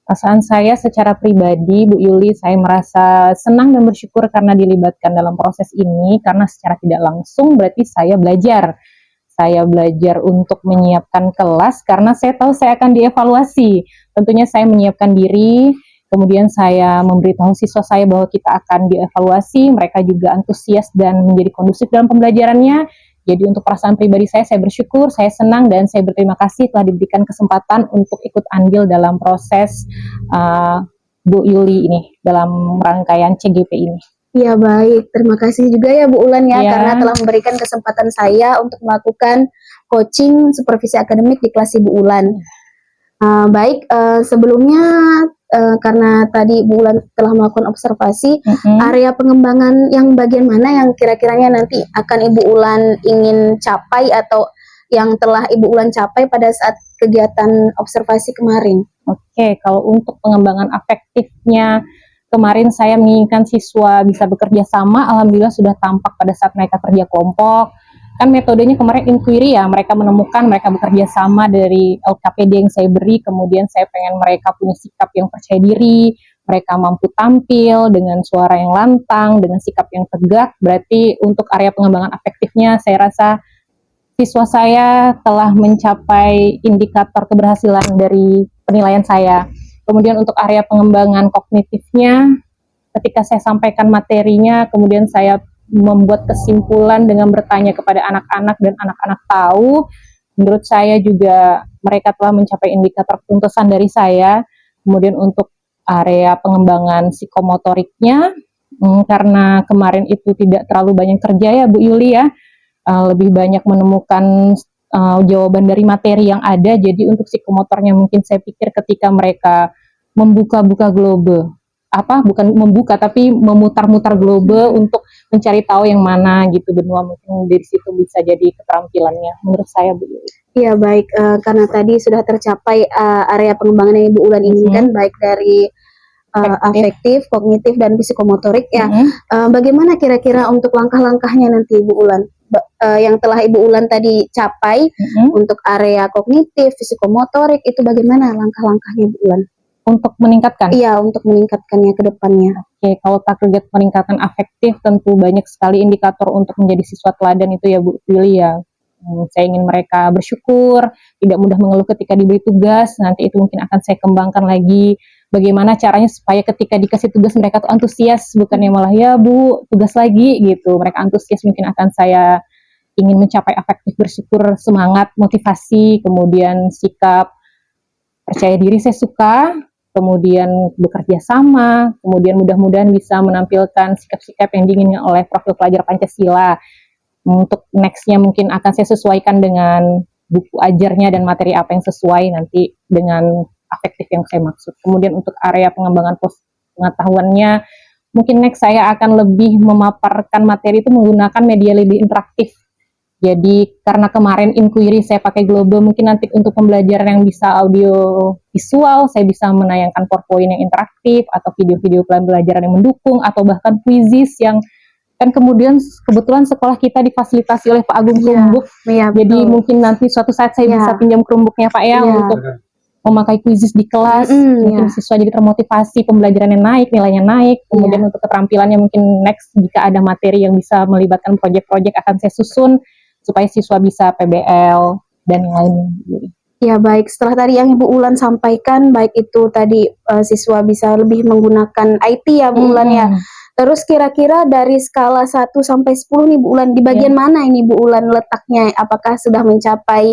Speaker 2: Perasaan saya secara pribadi, Bu Yuli, saya merasa senang dan bersyukur karena dilibatkan dalam proses ini, karena secara tidak langsung berarti saya belajar. Saya belajar untuk menyiapkan kelas karena saya tahu saya akan dievaluasi. Tentunya saya menyiapkan diri, kemudian saya memberitahu siswa saya bahwa kita akan dievaluasi, mereka juga antusias dan menjadi kondusif dalam pembelajarannya. Jadi untuk perasaan pribadi saya bersyukur, saya senang dan saya berterima kasih telah diberikan kesempatan untuk ikut andil dalam proses Bu Yuli ini, dalam rangkaian CGP ini.
Speaker 1: Ya, baik. Terima kasih juga ya Bu Ulan ya,
Speaker 2: Ya.
Speaker 1: karena telah memberikan kesempatan saya untuk melakukan coaching supervisi akademik di kelas Ibu Ulan. Baik, sebelumnya karena tadi Bu Ulan telah melakukan observasi, area pengembangan yang bagian mana yang kira-kiranya nanti akan Ibu Ulan ingin capai atau yang telah Ibu Ulan capai pada saat kegiatan observasi kemarin?
Speaker 2: Oke, kalau untuk pengembangan afektifnya, kemarin saya menginginkan siswa bisa bekerja sama, alhamdulillah sudah tampak pada saat mereka kerja kelompok. Kan metodenya kemarin inquiry ya, mereka menemukan mereka bekerja sama dari LKPD yang saya beri, kemudian saya pengen mereka punya sikap yang percaya diri, mereka mampu tampil dengan suara yang lantang, dengan sikap yang tegak. Berarti untuk area pengembangan afektifnya saya rasa siswa saya telah mencapai indikator keberhasilan dari penilaian saya. Kemudian untuk area pengembangan kognitifnya, ketika saya sampaikan materinya, kemudian saya membuat kesimpulan dengan bertanya kepada anak-anak dan anak-anak tahu, menurut saya juga mereka telah mencapai indikator ketuntasan dari saya. Kemudian untuk area pengembangan psikomotoriknya, karena kemarin itu tidak terlalu banyak kerja ya Bu Yuli ya, lebih banyak menemukan jawaban dari materi yang ada. Jadi untuk psikomotornya mungkin saya pikir ketika mereka membuka-buka globe bukan membuka tapi memutar-mutar globe untuk mencari tahu yang mana gitu benua, mungkin dari situ bisa jadi keterampilannya menurut saya Bu Yuli.
Speaker 1: Iya baik, karena tadi sudah tercapai area pengembangan yang Ibu Ulan inginkan, baik dari afektif, kognitif, dan psikomotorik ya. Bagaimana kira-kira untuk langkah-langkahnya nanti Ibu Ulan? Yang telah Ibu Ulan tadi capai untuk area kognitif, psikomotorik, itu bagaimana langkah-langkahnya Ibu Ulan?
Speaker 2: Untuk meningkatkan?
Speaker 1: Iya, untuk meningkatkannya ke depannya.
Speaker 2: Oke, kalau target peningkatan afektif tentu banyak sekali indikator untuk menjadi siswa teladan itu ya Bu Yuli ya. Saya ingin mereka bersyukur, tidak mudah mengeluh ketika diberi tugas, nanti itu mungkin akan saya kembangkan lagi. Bagaimana caranya supaya ketika dikasih tugas mereka tuh antusias, bukannya malah ya Bu, tugas lagi gitu. Mereka antusias, mungkin akan saya ingin mencapai afektif bersyukur, semangat, motivasi, kemudian sikap percaya diri saya suka, kemudian bekerja sama, kemudian mudah-mudahan bisa menampilkan sikap-sikap yang diinginkan oleh profil pelajar Pancasila. Untuk nextnya mungkin akan saya sesuaikan dengan buku ajarnya dan materi apa yang sesuai nanti dengan afektif yang saya maksud. Kemudian untuk area pengembangan pengetahuannya, mungkin next saya akan lebih memaparkan materi itu menggunakan media lebih interaktif. Jadi karena kemarin inquiry saya pakai Globe, mungkin nanti untuk pembelajaran yang bisa audio visual, saya bisa menayangkan PowerPoint yang interaktif, atau video-video pembelajaran yang mendukung, atau bahkan quizzes yang kan kemudian kebetulan sekolah kita difasilitasi oleh Pak Agung Krumbuk. Jadi mungkin nanti suatu saat saya bisa pinjam Krumbuknya Pak ya untuk memakai quizzes di kelas, mungkin siswa jadi termotivasi, pembelajarannya naik, nilainya naik, kemudian untuk keterampilannya mungkin next jika ada materi yang bisa melibatkan proyek-proyek akan saya susun supaya siswa bisa PBL dan yang lainnya.
Speaker 1: Ya baik, setelah tadi yang Ibu Ulan sampaikan, baik itu tadi siswa bisa lebih menggunakan IT ya Bu Ulan ya. Terus kira-kira dari skala 1 sampai 10 nih Bu Ulan, di bagian mana ini Bu Ulan letaknya? Apakah sudah mencapai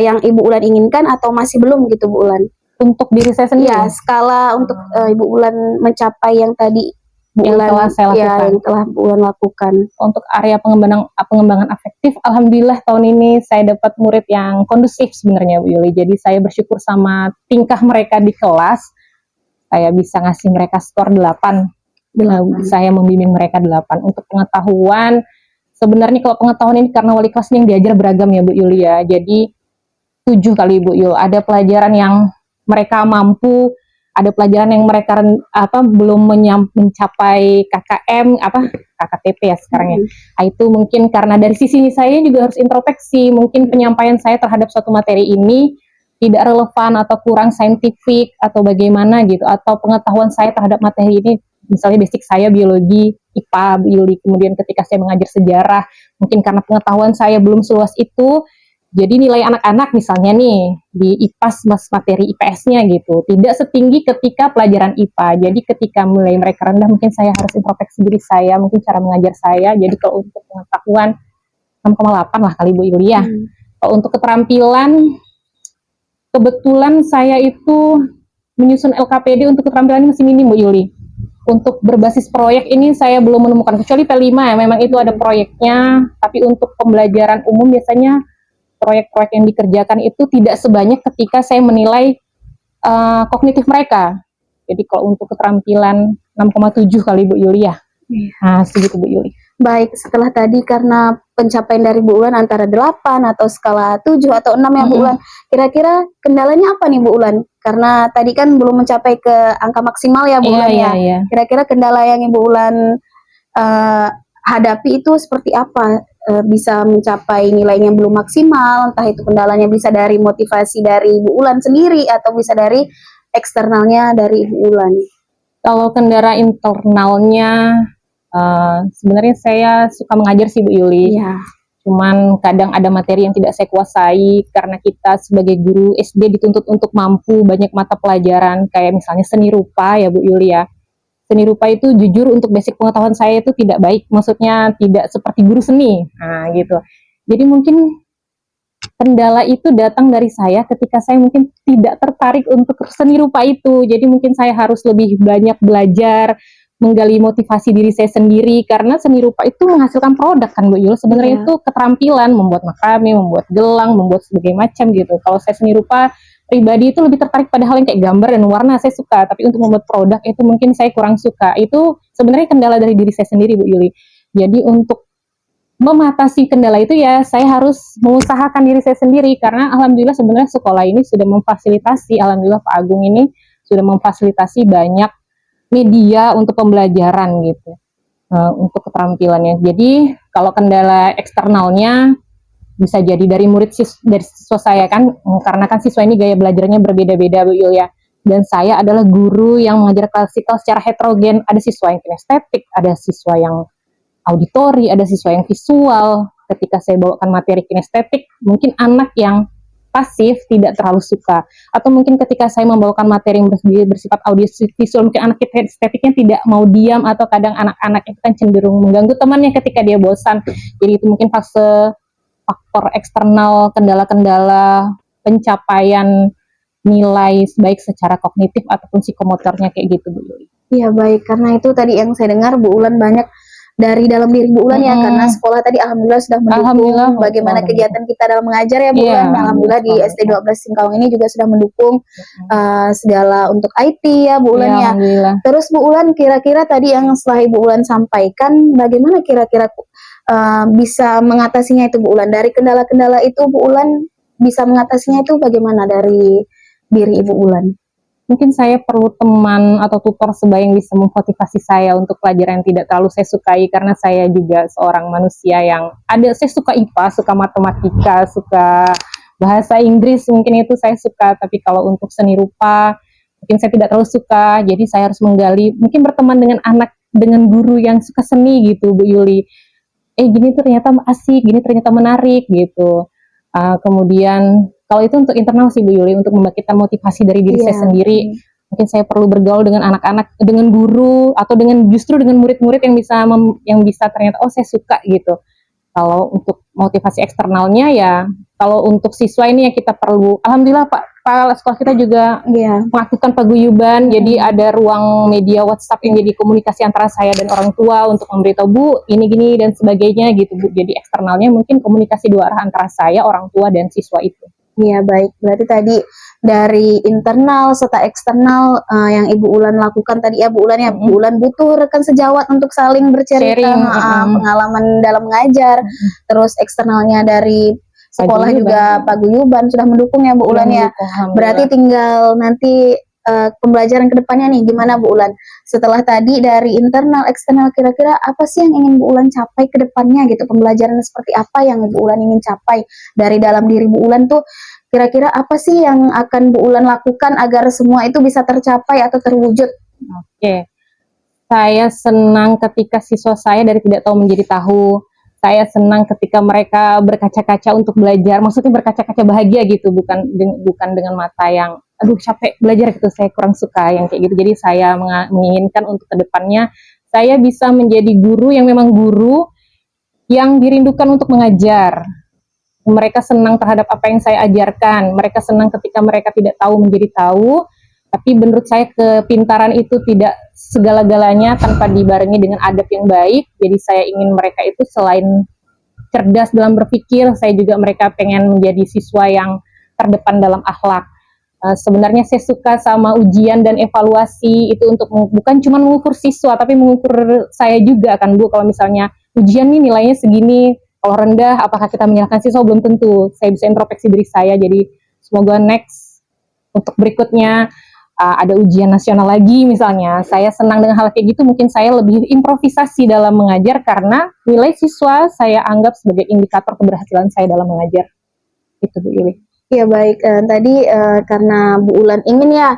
Speaker 1: yang Ibu Ulan inginkan atau masih belum gitu Bu Ulan?
Speaker 2: Untuk diri saya sendiri?
Speaker 1: Ya, skala untuk Ibu Ulan mencapai yang tadi Bu
Speaker 2: yang
Speaker 1: Ulan,
Speaker 2: telah saya lakukan.
Speaker 1: Ya, yang telah Bu Ulan lakukan.
Speaker 2: Untuk area pengembangan afektif, alhamdulillah tahun ini saya dapat murid yang kondusif sebenarnya Bu Yuli. Jadi saya bersyukur sama tingkah mereka di kelas. Saya bisa ngasih mereka skor 8. Saya membimbing mereka 8. Untuk pengetahuan, sebenarnya kalau pengetahuan ini karena wali kelasnya yang diajar beragam ya Bu Yuli ya. Jadi 7 kali Bu Yul. Ada pelajaran yang mereka mampu, ada pelajaran yang mereka belum mencapai KKM KKTP ya sekarang ya. Nah, itu mungkin karena dari sisi saya juga harus introspeksi, mungkin penyampaian saya terhadap suatu materi ini tidak relevan atau kurang saintifik atau bagaimana gitu, atau pengetahuan saya terhadap materi ini, misalnya basic saya biologi, IPA, biologi, kemudian ketika saya mengajar sejarah, mungkin karena pengetahuan saya belum seluas itu, jadi nilai anak-anak misalnya nih di IPAS materi IPS-nya gitu tidak setinggi ketika pelajaran IPA. Jadi ketika mulai mereka rendah, mungkin saya harus introspeksi diri saya, mungkin cara mengajar saya. Jadi kalau untuk pengetahuan 6,8 lah kali Bu Yulia. Kalau untuk keterampilan, kebetulan saya itu menyusun LKPD untuk keterampilan ini masih minim Bu Yuli. Untuk berbasis proyek ini saya belum menemukan, kecuali P5 ya, memang itu ada proyeknya. Tapi untuk pembelajaran umum biasanya proyek-proyek yang dikerjakan itu tidak sebanyak ketika saya menilai kognitif mereka. Jadi kalau untuk keterampilan 6,7 kali Bu Yuli ya. Nah, segitu Bu Yuli.
Speaker 1: Baik, setelah tadi karena pencapaian dari Bu Ulan antara 8 atau skala 7 atau 6 ya Bu Ulan, kira-kira kendalanya apa nih Bu Ulan? Karena tadi kan belum mencapai ke angka maksimal ya Bu Ulan ya. Kira-kira kendala yang Ibu Ulan hadapi itu seperti apa? Bisa mencapai nilainya belum maksimal, entah itu kendalanya bisa dari motivasi dari Ibu Ulan sendiri atau bisa dari eksternalnya dari Ibu Ulan.
Speaker 2: Kalau kendala internalnya sebenarnya saya suka mengajar sih Bu Yuli. Cuman kadang ada materi yang tidak saya kuasai karena kita sebagai guru SD dituntut untuk mampu banyak mata pelajaran, kayak misalnya seni rupa ya Bu Yuli ya. Seni rupa itu jujur untuk basic pengetahuan saya itu tidak baik, maksudnya tidak seperti guru seni, nah gitu. Jadi mungkin kendala itu datang dari saya ketika saya mungkin tidak tertarik untuk seni rupa itu. Jadi mungkin saya harus lebih banyak belajar, menggali motivasi diri saya sendiri, karena seni rupa itu menghasilkan produk kan Bu Yul. Sebenarnya itu keterampilan, membuat makrame, membuat gelang, membuat sebagainya macam gitu. Kalau saya seni rupa pribadi itu lebih tertarik pada hal yang kayak gambar dan warna, saya suka, tapi untuk membuat produk itu mungkin saya kurang suka. Itu sebenarnya kendala dari diri saya sendiri, Bu Yuli. Jadi untuk mengatasi kendala itu ya saya harus mengusahakan diri saya sendiri, karena alhamdulillah sebenarnya sekolah ini sudah memfasilitasi, alhamdulillah Pak Agung ini sudah memfasilitasi banyak media untuk pembelajaran gitu, untuk keterampilannya. Jadi kalau kendala eksternalnya bisa jadi dari dari siswa saya kan, karena kan siswa ini gaya belajarnya berbeda-beda Bu Yul ya. Dan saya adalah guru yang mengajar klasikal secara heterogen. Ada siswa yang kinestetik, ada siswa yang auditori, ada siswa yang visual. Ketika saya bawakan materi kinestetik, mungkin anak yang pasif tidak terlalu suka. Atau mungkin ketika saya membawakan materi yang bersifat audio visual, mungkin anak estetiknya tidak mau diam, atau kadang anak-anak itu kan cenderung mengganggu temannya ketika dia bosan. Jadi itu mungkin faktor eksternal, kendala-kendala pencapaian nilai baik secara kognitif ataupun psikomotornya kayak gitu Bu Yuli.
Speaker 1: Iya baik, karena itu tadi yang saya dengar Bu Ulan banyak dari dalam diri Bu Ulan ya, karena sekolah tadi alhamdulillah sudah mendukung bagaimana kegiatan kita dalam mengajar ya Bu Ulan. Alhamdulillah di SD 12 Singkawang ini juga sudah mendukung segala untuk IT ya Bu Ulan ya. Terus Bu Ulan kira-kira tadi yang setelah Ibu Ulan sampaikan, bagaimana kira-kira bisa mengatasinya itu Bu Ulan? Dari kendala-kendala itu Bu Ulan bisa mengatasinya itu bagaimana dari diri Ibu Ulan?
Speaker 2: Mungkin saya perlu teman atau tutor sebaya yang bisa memotivasi saya untuk pelajaran yang tidak terlalu saya sukai, karena saya juga seorang manusia yang saya suka IPA, suka matematika, suka bahasa Inggris, mungkin itu saya suka, tapi kalau untuk seni rupa mungkin saya tidak terlalu suka. Jadi saya harus menggali, mungkin berteman dengan dengan guru yang suka seni gitu Bu Yuli. Gini ternyata asik, gini ternyata menarik gitu. Kemudian kalau itu untuk internal sih Bu Yuli, untuk membangkitkan motivasi dari diri saya sendiri, mungkin saya perlu bergaul dengan anak-anak, dengan guru, atau justru dengan murid-murid yang bisa ternyata saya suka gitu. Kalau untuk motivasi eksternalnya ya, kalau untuk siswa ini ya kita perlu, alhamdulillah Pak sekolah kita juga melakukan paguyuban, jadi ada ruang media WhatsApp yang jadi komunikasi antara saya dan orang tua untuk memberitahu Bu ini gini dan sebagainya gitu Bu. Jadi eksternalnya mungkin komunikasi dua arah antara saya, orang tua dan siswa itu.
Speaker 1: Iya baik, berarti tadi dari internal serta eksternal yang Ibu Ulan lakukan tadi ya Bu Ulan ya, Bu Ulan butuh rekan sejawat untuk saling bercerita pengalaman dalam mengajar, terus eksternalnya dari sekolah juga paguyuban sudah mendukung ya Bu Ulan ya. Berarti tinggal nanti pembelajaran kedepannya nih gimana Bu Ulan? Setelah tadi dari internal eksternal, kira-kira apa sih yang ingin Bu Ulan capai ke depannya gitu? Pembelajaran seperti apa yang Bu Ulan ingin capai dari dalam diri Bu Ulan tuh? Kira-kira apa sih yang akan Bu Ulan lakukan agar semua itu bisa tercapai atau terwujud?
Speaker 2: Oke, saya senang ketika siswa saya dari tidak tahu menjadi tahu. Saya senang ketika mereka berkaca-kaca untuk belajar. Maksudnya berkaca-kaca bahagia gitu, bukan dengan mata yang aduh capek belajar gitu, saya kurang suka yang kayak gitu. Jadi saya menginginkan untuk kedepannya saya bisa menjadi guru yang memang guru yang dirindukan untuk mengajar. Mereka senang terhadap apa yang saya ajarkan, mereka senang ketika mereka tidak tahu menjadi tahu. Tapi menurut saya kepintaran itu tidak segala-galanya tanpa dibarengi dengan adab yang baik. Jadi saya ingin mereka itu selain cerdas dalam berpikir, saya juga mereka pengen menjadi siswa yang terdepan dalam akhlak. Sebenarnya saya suka sama ujian dan evaluasi itu untuk bukan cuma mengukur siswa, tapi mengukur saya juga kan Bu. Kalau misalnya ujian nih nilainya segini, kalau rendah apakah kita menyalahkan siswa? Belum tentu. Saya bisa introspeksi diri saya. Jadi semoga next untuk berikutnya ada ujian nasional lagi misalnya. Saya senang dengan hal kayak gitu. Mungkin saya lebih improvisasi dalam mengajar karena nilai siswa saya anggap sebagai indikator keberhasilan saya dalam mengajar. Itu Bu Ili.
Speaker 1: Ya baik, tadi karena Bu Ulan ingin ya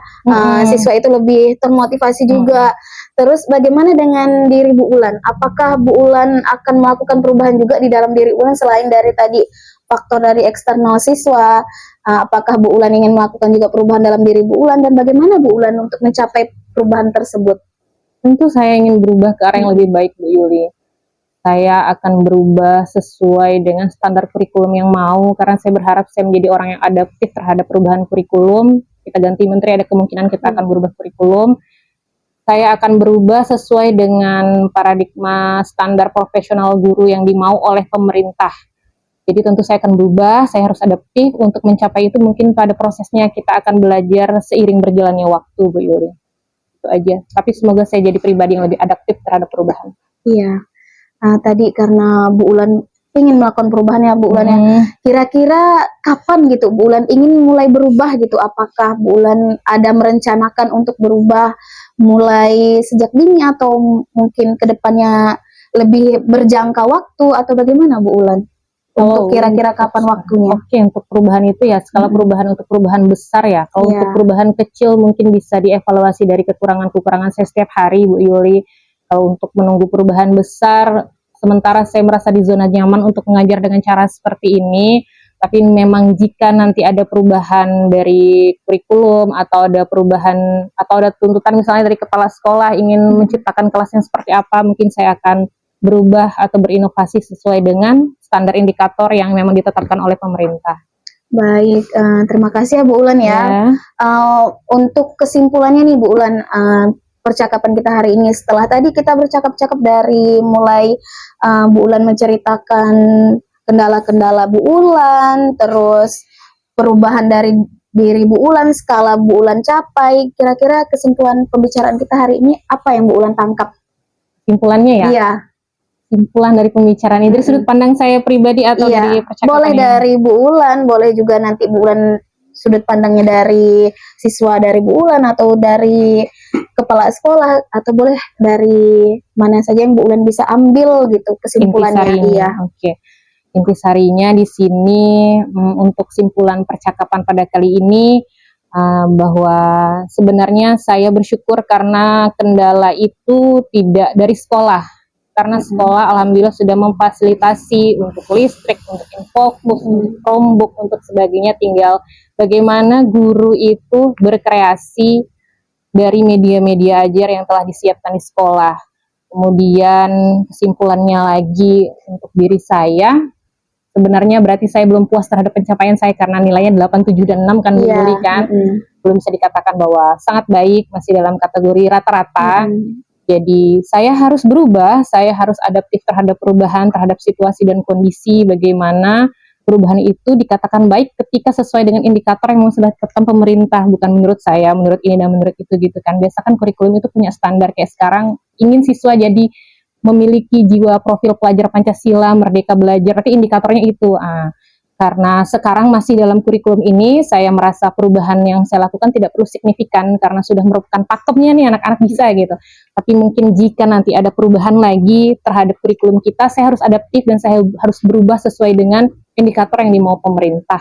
Speaker 1: siswa itu lebih termotivasi juga. Terus bagaimana dengan diri Bu Ulan? Apakah Bu Ulan akan melakukan perubahan juga di dalam diri Ulan selain dari tadi faktor dari eksternal siswa? Apakah Bu Ulan ingin melakukan juga perubahan dalam diri Bu Ulan, dan bagaimana Bu Ulan untuk mencapai perubahan tersebut?
Speaker 2: Tentu saya ingin berubah ke arah yang lebih baik Bu Yuli. Saya akan berubah sesuai dengan standar kurikulum yang mau, karena saya berharap saya menjadi orang yang adaptif terhadap perubahan kurikulum. Kita ganti menteri, ada kemungkinan kita akan berubah kurikulum. Saya akan berubah sesuai dengan paradigma standar profesional guru yang dimau oleh pemerintah. Jadi tentu saya akan berubah, saya harus adaptif untuk mencapai itu. Mungkin pada prosesnya kita akan belajar seiring berjalannya waktu, Bu Yuli. Itu aja. Tapi semoga saya jadi pribadi yang lebih adaptif terhadap perubahan.
Speaker 1: Iya. Tadi karena Bu Ulan ingin melakukan perubahan ya Bu Ulan ya. Kira-kira kapan gitu Bu Ulan ingin mulai berubah gitu? Apakah Bu Ulan ada merencanakan untuk berubah mulai sejak dini atau mungkin kedepannya lebih berjangka waktu atau bagaimana Bu Ulan? Untuk kira-kira kapan waktunya?
Speaker 2: Oke, untuk perubahan itu ya skala perubahan untuk perubahan besar ya. Kalau untuk perubahan kecil mungkin bisa dievaluasi dari kekurangan-kekurangan saya setiap hari, Bu Yuli. Kalau untuk menunggu perubahan besar, sementara saya merasa di zona nyaman untuk mengajar dengan cara seperti ini. Tapi memang jika nanti ada perubahan dari kurikulum atau ada perubahan atau ada tuntutan misalnya dari kepala sekolah ingin menciptakan kelas yang seperti apa, mungkin saya akan berubah atau berinovasi sesuai dengan standar indikator yang memang ditetapkan oleh pemerintah.
Speaker 1: Baik, terima kasih ya Bu Ulan ya. Untuk kesimpulannya nih Bu Ulan, percakapan kita hari ini setelah tadi kita bercakap-cakap dari mulai Bu Ulan menceritakan kendala-kendala Bu Ulan, terus perubahan dari diri Bu Ulan, skala Bu Ulan capai. Kira-kira kesimpulan pembicaraan kita hari ini apa yang Bu Ulan tangkap?
Speaker 2: Kesimpulannya ya?
Speaker 1: Iya.
Speaker 2: Kesimpulan dari pembicaraan ini dari sudut pandang saya pribadi atau dari percakapan
Speaker 1: boleh
Speaker 2: ini?
Speaker 1: dari Bu Ulan, boleh juga nanti Bu Ulan sudut pandangnya dari siswa dari Bu Ulan atau dari kepala sekolah atau boleh dari mana saja yang Bu Ulan bisa ambil gitu kesimpulannya. Iya.
Speaker 2: Oke. Intisarinya di sini untuk kesimpulan percakapan pada kali ini bahwa sebenarnya saya bersyukur karena kendala itu tidak dari sekolah. Karena sekolah alhamdulillah sudah memfasilitasi untuk listrik, untuk infocus, untuk Chromebook, untuk sebagainya. Tinggal bagaimana guru itu berkreasi dari media-media ajar yang telah disiapkan di sekolah. Kemudian kesimpulannya lagi untuk diri saya, sebenarnya berarti saya belum puas terhadap pencapaian saya karena nilainya 8, 7, dan 6 kan kan. Belum bisa dikatakan bahwa sangat baik, masih dalam kategori rata-rata. Jadi saya harus berubah, saya harus adaptif terhadap perubahan, terhadap situasi dan kondisi, bagaimana perubahan itu dikatakan baik ketika sesuai dengan indikator yang sudah ditetapkan pemerintah, bukan menurut saya, menurut ini dan menurut itu gitu kan. Biasa kan kurikulum itu punya standar, kayak sekarang ingin siswa jadi memiliki jiwa profil pelajar Pancasila, merdeka belajar, tapi indikatornya itu. Karena sekarang masih dalam kurikulum ini, saya merasa perubahan yang saya lakukan tidak perlu signifikan karena sudah merupakan pakemnya nih anak-anak bisa gitu. Tapi mungkin jika nanti ada perubahan lagi terhadap kurikulum kita, saya harus adaptif dan saya harus berubah sesuai dengan indikator yang dimau pemerintah.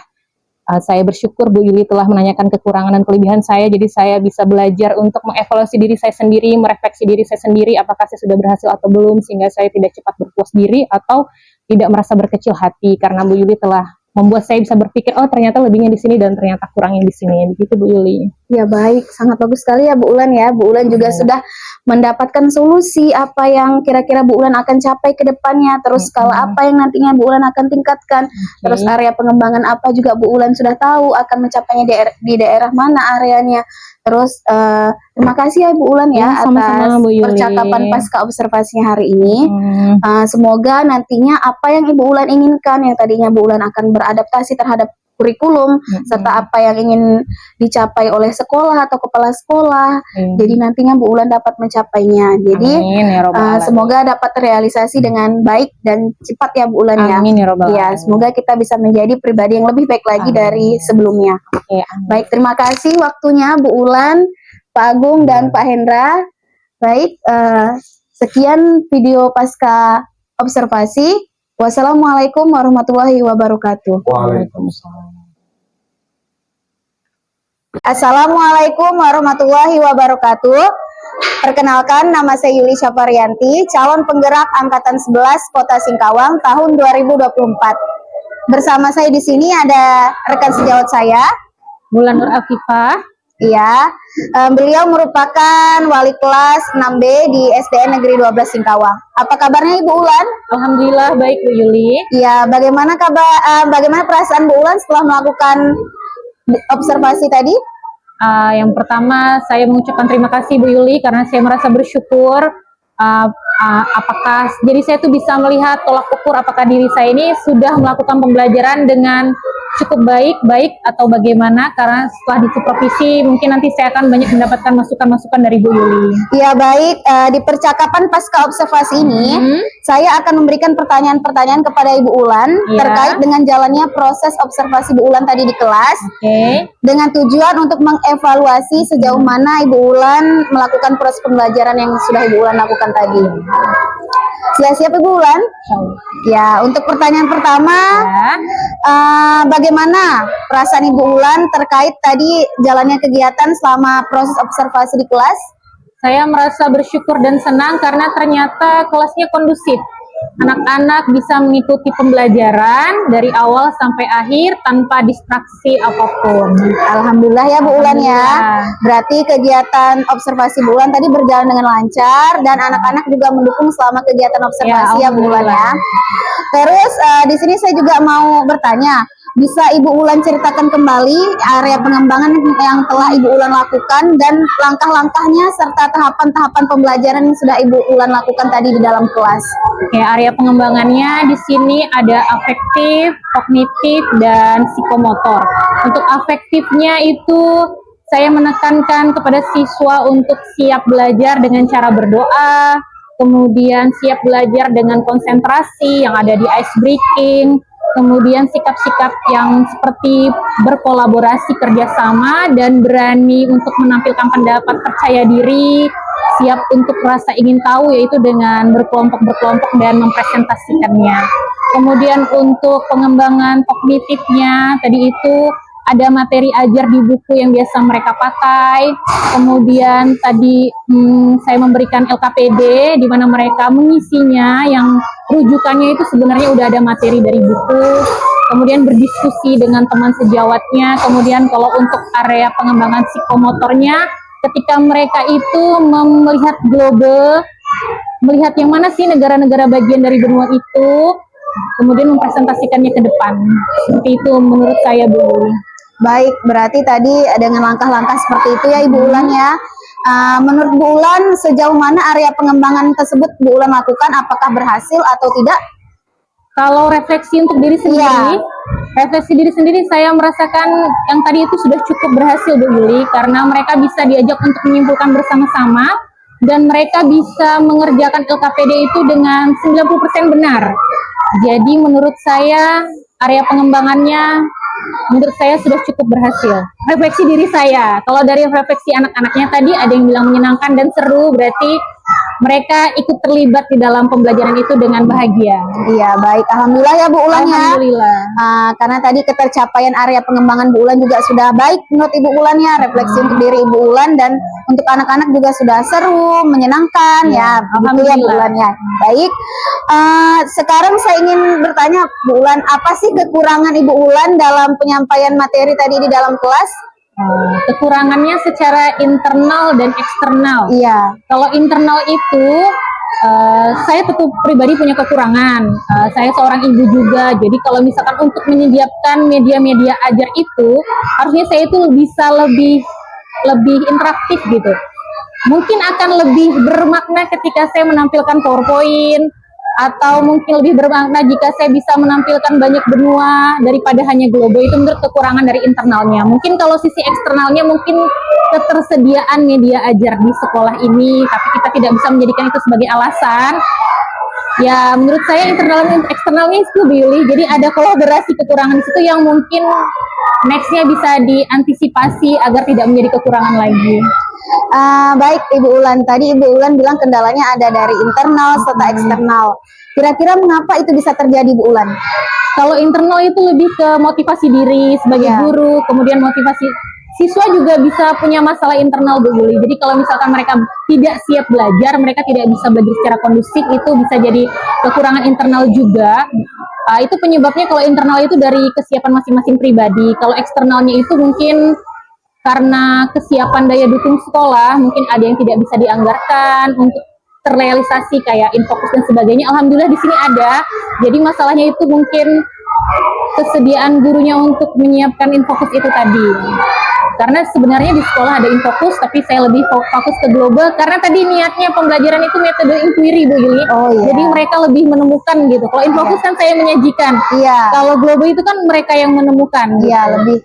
Speaker 2: Saya bersyukur Bu Yuli telah menanyakan kekurangan dan kelebihan saya, jadi saya bisa belajar untuk mengevaluasi diri saya sendiri, merefleksi diri saya sendiri, apakah saya sudah berhasil atau belum, sehingga saya tidak cepat berpuas diri atau tidak merasa berkecil hati, karena Bu Yuli telah membuat saya bisa berpikir, oh ternyata lebihnya di sini dan ternyata kurangnya di sini. Begitu Bu Yuli.
Speaker 1: Ya baik, sangat bagus sekali ya Bu Ulan ya. Bu Ulan juga sudah mendapatkan solusi apa yang kira-kira Bu Ulan akan capai ke depannya, terus skala apa yang nantinya Bu Ulan akan tingkatkan, terus area pengembangan apa juga Bu Ulan sudah tahu akan mencapainya di daerah mana areanya. Terus terima kasih ya Bu Ulan ya atas
Speaker 2: Bu Yuli.
Speaker 1: percakapan pasca observasinya hari ini. Semoga nantinya apa yang Ibu Ulan inginkan, yang tadinya Bu Ulan akan beradaptasi terhadap kurikulum serta apa yang ingin dicapai oleh sekolah atau kepala sekolah, jadi nantinya Bu Ulan dapat mencapainya. Jadi semoga dapat terrealisasi dengan baik dan cepat ya Bu Ulan ya. Ya, semoga kita bisa menjadi pribadi yang lebih baik lagi dari sebelumnya. Baik, terima kasih waktunya Bu Ulan, Pak Agung dan Pak Hendra. Baik, sekian video pasca observasi. Wassalamualaikum warahmatullahi wabarakatuh.
Speaker 5: Waalaikumsalam.
Speaker 1: Assalamualaikum warahmatullahi wabarakatuh. Perkenalkan, nama saya Yuli Syafarianti, calon penggerak Angkatan 11 Kota Singkawang tahun 2024. Bersama saya di sini ada rekan sejawat saya,
Speaker 2: Mulan Nur Afifah.
Speaker 1: Iya, beliau merupakan wali kelas 6B di SDN Negeri 12 Singkawang. Apa kabarnya Ibu Ulan?
Speaker 2: Alhamdulillah baik Bu Yuli.
Speaker 1: Iya, bagaimana bagaimana perasaan Bu Ulan setelah melakukan observasi tadi?
Speaker 2: Yang pertama saya mengucapkan terima kasih Bu Yuli karena saya merasa bersyukur apakah jadi saya tuh bisa melihat tolak ukur apakah diri saya ini sudah melakukan pembelajaran dengan cukup baik atau bagaimana, karena setelah di supervisi mungkin nanti saya akan banyak mendapatkan masukan-masukan dari Bu Yuli.
Speaker 1: Ya baik, di percakapan pasca observasi ini, saya akan memberikan pertanyaan-pertanyaan kepada Ibu Ulan terkait dengan jalannya proses observasi Bu Ulan tadi di kelas, dengan tujuan untuk mengevaluasi sejauh mana Ibu Ulan melakukan proses pembelajaran yang sudah Ibu Ulan lakukan tadi. Siap-siap Ibu Ulan? Ya, untuk pertanyaan pertama, bagaimana perasaan Ibu Ulan terkait tadi jalannya kegiatan selama proses observasi di kelas?
Speaker 2: Saya merasa bersyukur dan senang karena ternyata kelasnya kondusif. Anak-anak bisa mengikuti pembelajaran dari awal sampai akhir tanpa distraksi apapun.
Speaker 1: Alhamdulillah ya Bu Ulan ya. Berarti kegiatan observasi Bu Ulan tadi berjalan dengan lancar dan anak-anak juga mendukung selama kegiatan observasi ya Bu Ulan ya. Terus di sini saya juga mau bertanya, bisa Ibu Ulan ceritakan kembali area pengembangan yang telah Ibu Ulan lakukan dan langkah-langkahnya serta tahapan-tahapan pembelajaran yang sudah Ibu Ulan lakukan tadi di dalam kelas?
Speaker 2: Oke, area pengembangannya di sini ada afektif, kognitif, dan psikomotor. Untuk afektifnya itu saya menekankan kepada siswa untuk siap belajar dengan cara berdoa, kemudian siap belajar dengan konsentrasi yang ada di ice breaking, kemudian sikap-sikap yang seperti berkolaborasi kerjasama dan berani untuk menampilkan pendapat, percaya diri, siap untuk rasa ingin tahu yaitu dengan berkelompok-berkelompok dan mempresentasikannya. Kemudian untuk pengembangan kognitifnya tadi itu ada materi ajar di buku yang biasa mereka pakai. Kemudian tadi saya memberikan LKPD di mana mereka mengisinya yang rujukannya itu sebenarnya udah ada materi dari buku. Kemudian berdiskusi dengan teman sejawatnya. Kemudian kalau untuk area pengembangan psikomotornya, ketika mereka itu melihat global, melihat yang mana sih negara-negara bagian dari benua itu, kemudian mempresentasikannya ke depan. Seperti itu menurut saya, Bu.
Speaker 1: Baik, berarti tadi dengan langkah-langkah seperti itu ya Ibu Ulan ya. Menurut Bu Ulan, sejauh mana area pengembangan tersebut Bu Ulan lakukan, apakah berhasil atau tidak?
Speaker 2: Kalau refleksi untuk diri sendiri, refleksi diri sendiri saya merasakan yang tadi itu sudah cukup berhasil Bu Yuli, karena mereka bisa diajak untuk menyimpulkan bersama-sama dan mereka bisa mengerjakan LKPD itu dengan 90% benar. Jadi menurut saya area pengembangannya menurut saya sudah cukup berhasil. Refleksi diri saya, kalau dari refleksi anak-anaknya tadi ada yang bilang menyenangkan dan seru, berarti mereka ikut terlibat di dalam pembelajaran itu dengan bahagia.
Speaker 1: Iya, baik. Alhamdulillah ya Bu Ulan ya.
Speaker 2: Alhamdulillah.
Speaker 1: Karena tadi ketercapaian area pengembangan Bu Ulan juga sudah baik menurut Ibu Ulan ya. Refleksi untuk diri Ibu Ulan dan untuk anak-anak juga sudah seru, menyenangkan ya. Begitu ya Bu Ulan ya. Baik. Sekarang saya ingin bertanya Bu Ulan, apa sih kekurangan Ibu Ulan dalam penyampaian materi tadi di dalam kelas?
Speaker 2: Kekurangannya secara internal dan eksternal.
Speaker 1: Iya.
Speaker 2: Kalau internal itu saya tentu pribadi punya kekurangan. Saya seorang ibu juga. Jadi kalau misalkan untuk menyediakan media-media ajar itu, harusnya saya itu bisa lebih interaktif gitu. Mungkin akan lebih bermakna ketika saya menampilkan PowerPoint, atau mungkin lebih bermakna jika saya bisa menampilkan banyak benua daripada hanya globo. Itu menurut kekurangan dari internalnya. Mungkin kalau sisi eksternalnya mungkin ketersediaan media ajar di sekolah ini, tapi kita tidak bisa menjadikan itu sebagai alasan. Ya menurut saya internal dan eksternalnya itu Bu Yuli. Jadi ada kolaborasi kekurangan di situ yang mungkin nextnya bisa diantisipasi agar tidak menjadi kekurangan lagi.
Speaker 1: Baik Ibu Ulan, tadi Ibu Ulan bilang kendalanya ada dari internal serta eksternal. Kira-kira mengapa itu bisa terjadi Bu Ulan?
Speaker 2: Kalau internal itu lebih ke motivasi diri sebagai guru, kemudian motivasi siswa juga bisa punya masalah internal Bu Yuli. Jadi kalau misalkan mereka tidak siap belajar, mereka tidak bisa belajar secara kondusif, itu bisa jadi kekurangan internal juga. Itu penyebabnya kalau internal itu dari kesiapan masing-masing pribadi. Kalau eksternalnya itu mungkin karena kesiapan daya dukung sekolah, mungkin ada yang tidak bisa dianggarkan untuk terrealisasi kayak infocus dan sebagainya. Alhamdulillah di sini ada. Jadi masalahnya itu mungkin kesediaan gurunya untuk menyiapkan infocus itu tadi. Karena sebenarnya di sekolah ada Infokus, tapi saya lebih fokus ke global karena tadi niatnya pembelajaran itu metode inquiry Bu Yuli.
Speaker 1: Oh, iya.
Speaker 2: Jadi mereka lebih menemukan gitu. Kalau Infokus kan saya menyajikan.
Speaker 1: Iya.
Speaker 2: Kalau global itu kan mereka yang menemukan. Gitu.
Speaker 1: Iya, lebih.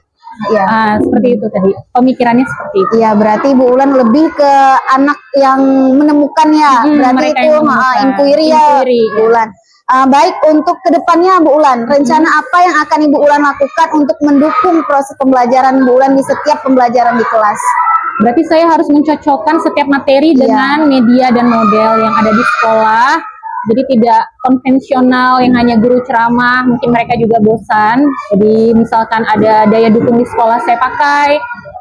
Speaker 1: Iya.
Speaker 2: Seperti itu tadi. Pemikirannya seperti itu.
Speaker 1: Iya, berarti Bu Ulan lebih ke anak yang menemukan ya. Berarti
Speaker 2: mereka
Speaker 1: itu
Speaker 2: yang menemukan.
Speaker 1: inquiry ya,
Speaker 2: Inquiry,
Speaker 1: Bu Ulan. Baik, untuk kedepannya Bu Ulan, rencana apa yang akan Ibu Ulan lakukan untuk mendukung proses pembelajaran Bu Ulan di setiap pembelajaran di kelas?
Speaker 2: Berarti saya harus mencocokkan setiap materi dengan media dan model yang ada di sekolah. Jadi tidak konvensional yang hanya guru ceramah, mungkin mereka juga bosan. Jadi misalkan ada daya dukung di sekolah saya pakai,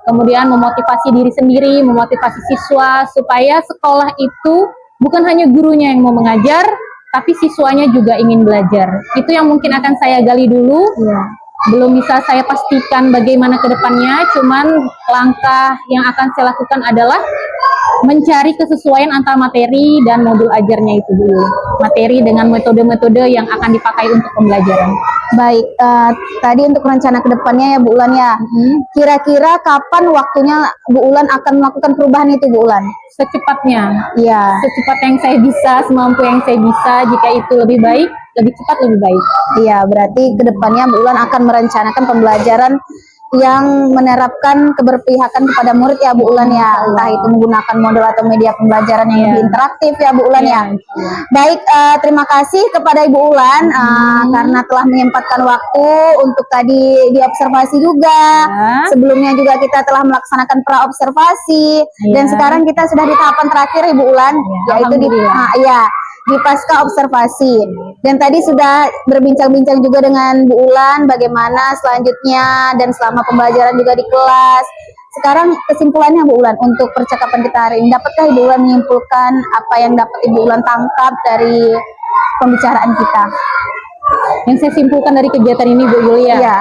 Speaker 2: kemudian memotivasi diri sendiri, memotivasi siswa supaya sekolah itu bukan hanya gurunya yang mau mengajar, tapi siswanya juga ingin belajar. Itu yang mungkin akan saya gali dulu. Belum bisa saya pastikan bagaimana ke depannya, cuman langkah yang akan saya lakukan adalah mencari kesesuaian antara materi dan modul ajarnya itu dulu. Materi dengan metode-metode yang akan dipakai untuk pembelajaran.
Speaker 1: Baik, tadi untuk rencana kedepannya ya Bu Ulan ya. Kira-kira kapan waktunya Bu Ulan akan melakukan perubahan itu Bu Ulan?
Speaker 2: Secepatnya.
Speaker 1: Iya.
Speaker 2: Secepat yang saya bisa, semampu yang saya bisa. Jika itu lebih baik, lebih cepat lebih baik.
Speaker 1: Iya, berarti kedepannya Bu Ulan akan merencanakan pembelajaran yang menerapkan keberpihakan kepada murid ya Bu Ulan ya, entah itu menggunakan model atau media pembelajaran yang lebih interaktif ya Bu Ulan ya. Baik, terima kasih kepada Ibu Ulan karena telah menyempatkan waktu untuk tadi diobservasi juga. Sebelumnya juga kita telah melaksanakan praobservasi dan sekarang kita sudah di tahapan terakhir Ibu Ulan, yaitu di pasca observasi. Dan tadi sudah berbincang-bincang juga dengan Bu Ulan bagaimana selanjutnya dan selama pembelajaran juga di kelas. Sekarang kesimpulannya Bu Ulan untuk percakapan kita hari ini, dapatkah Ibu Ulan menyimpulkan apa yang dapat Ibu Ulan tangkap dari pembicaraan kita?
Speaker 2: Yang saya simpulkan dari kegiatan ini Bu Yulia.
Speaker 1: Iya.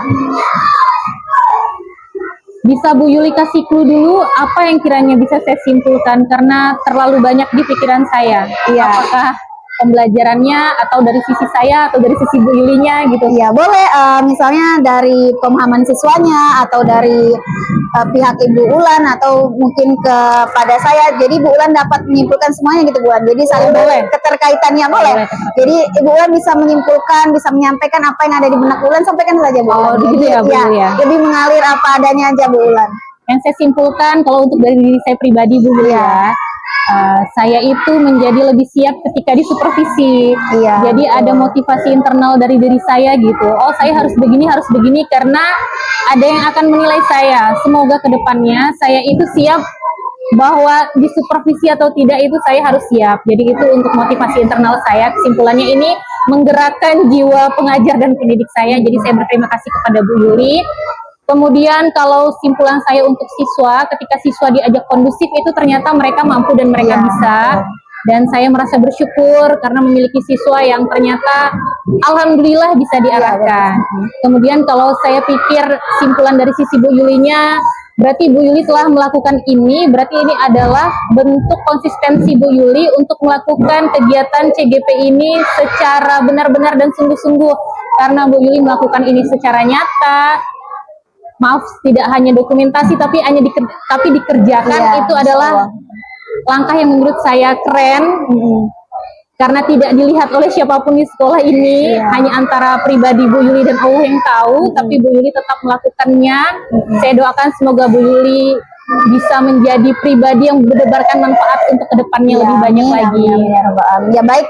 Speaker 2: Bisa Bu Yuli kasih clue dulu apa yang kiranya bisa saya simpulkan karena terlalu banyak di pikiran saya.
Speaker 1: Iya.
Speaker 2: Apakah pembelajarannya atau dari sisi saya atau dari sisi Bu Yulinya gitu.
Speaker 1: Iya, boleh misalnya dari pemahaman siswanya atau dari pihak Ibu Ulan atau mungkin kepada saya. Jadi Bu Ulan dapat menyimpulkan semuanya gitu Bu Ulan. Jadi saling
Speaker 2: boleh.
Speaker 1: keterkaitannya boleh. Jadi Ibu Ulan bisa menyimpulkan, bisa menyampaikan apa yang ada di benak Bu Ulan, sampaikan saja Bu Ulan.
Speaker 2: Begitu ya Bu ya.
Speaker 1: Lebih mengalir apa adanya aja Bu Ulan.
Speaker 2: Yang saya simpulkan kalau untuk dari diri saya pribadi Bu ya. Saya itu menjadi lebih siap ketika disupervisi. Jadi ada motivasi internal dari diri saya gitu. Oh, saya harus begini karena ada yang akan menilai saya. Semoga kedepannya saya itu siap bahwa disupervisi atau tidak itu saya harus siap. Jadi itu untuk motivasi internal saya. Kesimpulannya ini menggerakkan jiwa pengajar dan pendidik saya. Jadi saya berterima kasih kepada Bu Yuli. Kemudian kalau simpulan saya untuk siswa, ketika siswa diajak kondusif itu ternyata mereka mampu dan mereka bisa. Dan saya merasa bersyukur karena memiliki siswa yang ternyata alhamdulillah bisa diarahkan. Kemudian kalau saya pikir simpulan dari sisi Bu Yulinya, berarti Bu Yuli telah melakukan ini, berarti ini adalah bentuk konsistensi Bu Yuli untuk melakukan kegiatan CGP ini secara benar-benar dan sungguh-sungguh. Karena Bu Yuli melakukan ini secara nyata, maaf tidak hanya dokumentasi tapi dikerjakan. Itu adalah langkah yang menurut saya keren karena tidak dilihat oleh siapapun di sekolah ini, hanya antara pribadi Bu Yuli dan Allah yang tahu, tapi Bu Yuli tetap melakukannya. Saya doakan semoga Bu Yuli bisa menjadi pribadi yang mendebarkan manfaat untuk kedepannya lebih banyak lagi.
Speaker 1: Ya baik,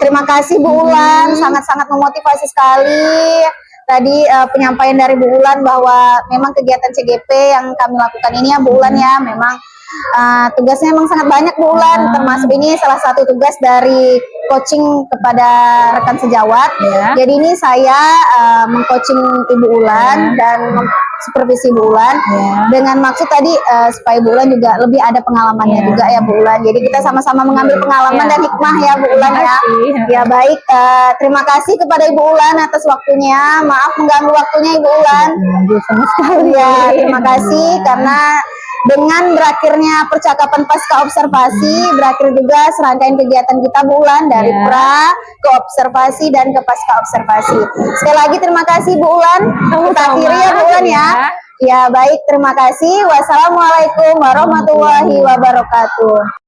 Speaker 1: terima kasih Bu Ulan, sangat-sangat memotivasi sekali. Tadi penyampaian dari Bu Ulan bahwa memang kegiatan CGP yang kami lakukan ini ya Bu Ulan ya, memang tugasnya memang sangat banyak Bu Ulan, termasuk ini salah satu tugas dari coaching kepada rekan sejawat. Jadi ini saya mengcoaching Ibu Ulan dan supervisi Bu Ulan dengan maksud tadi supaya Bu Ulan juga lebih ada pengalamannya juga ya Bu Ulan. Jadi kita sama-sama mengambil pengalaman dan hikmah ya Bu Ulan ya. Ya baik, terima kasih kepada Ibu Ulan atas waktunya. Maaf mengganggu waktunya Ibu Ulan.
Speaker 2: Sama sekali.
Speaker 1: Ya, terima kasih karena dengan berakhirnya percakapan pasca observasi, berakhir juga serangkaian kegiatan kita Bu Ulan dari pra ke observasi dan ke pasca observasi. Sekali lagi terima kasih Bu Ulan. Kita akhiri ya Bu Ulan ya. Ya, baik, terima kasih. Wassalamualaikum warahmatullahi wabarakatuh.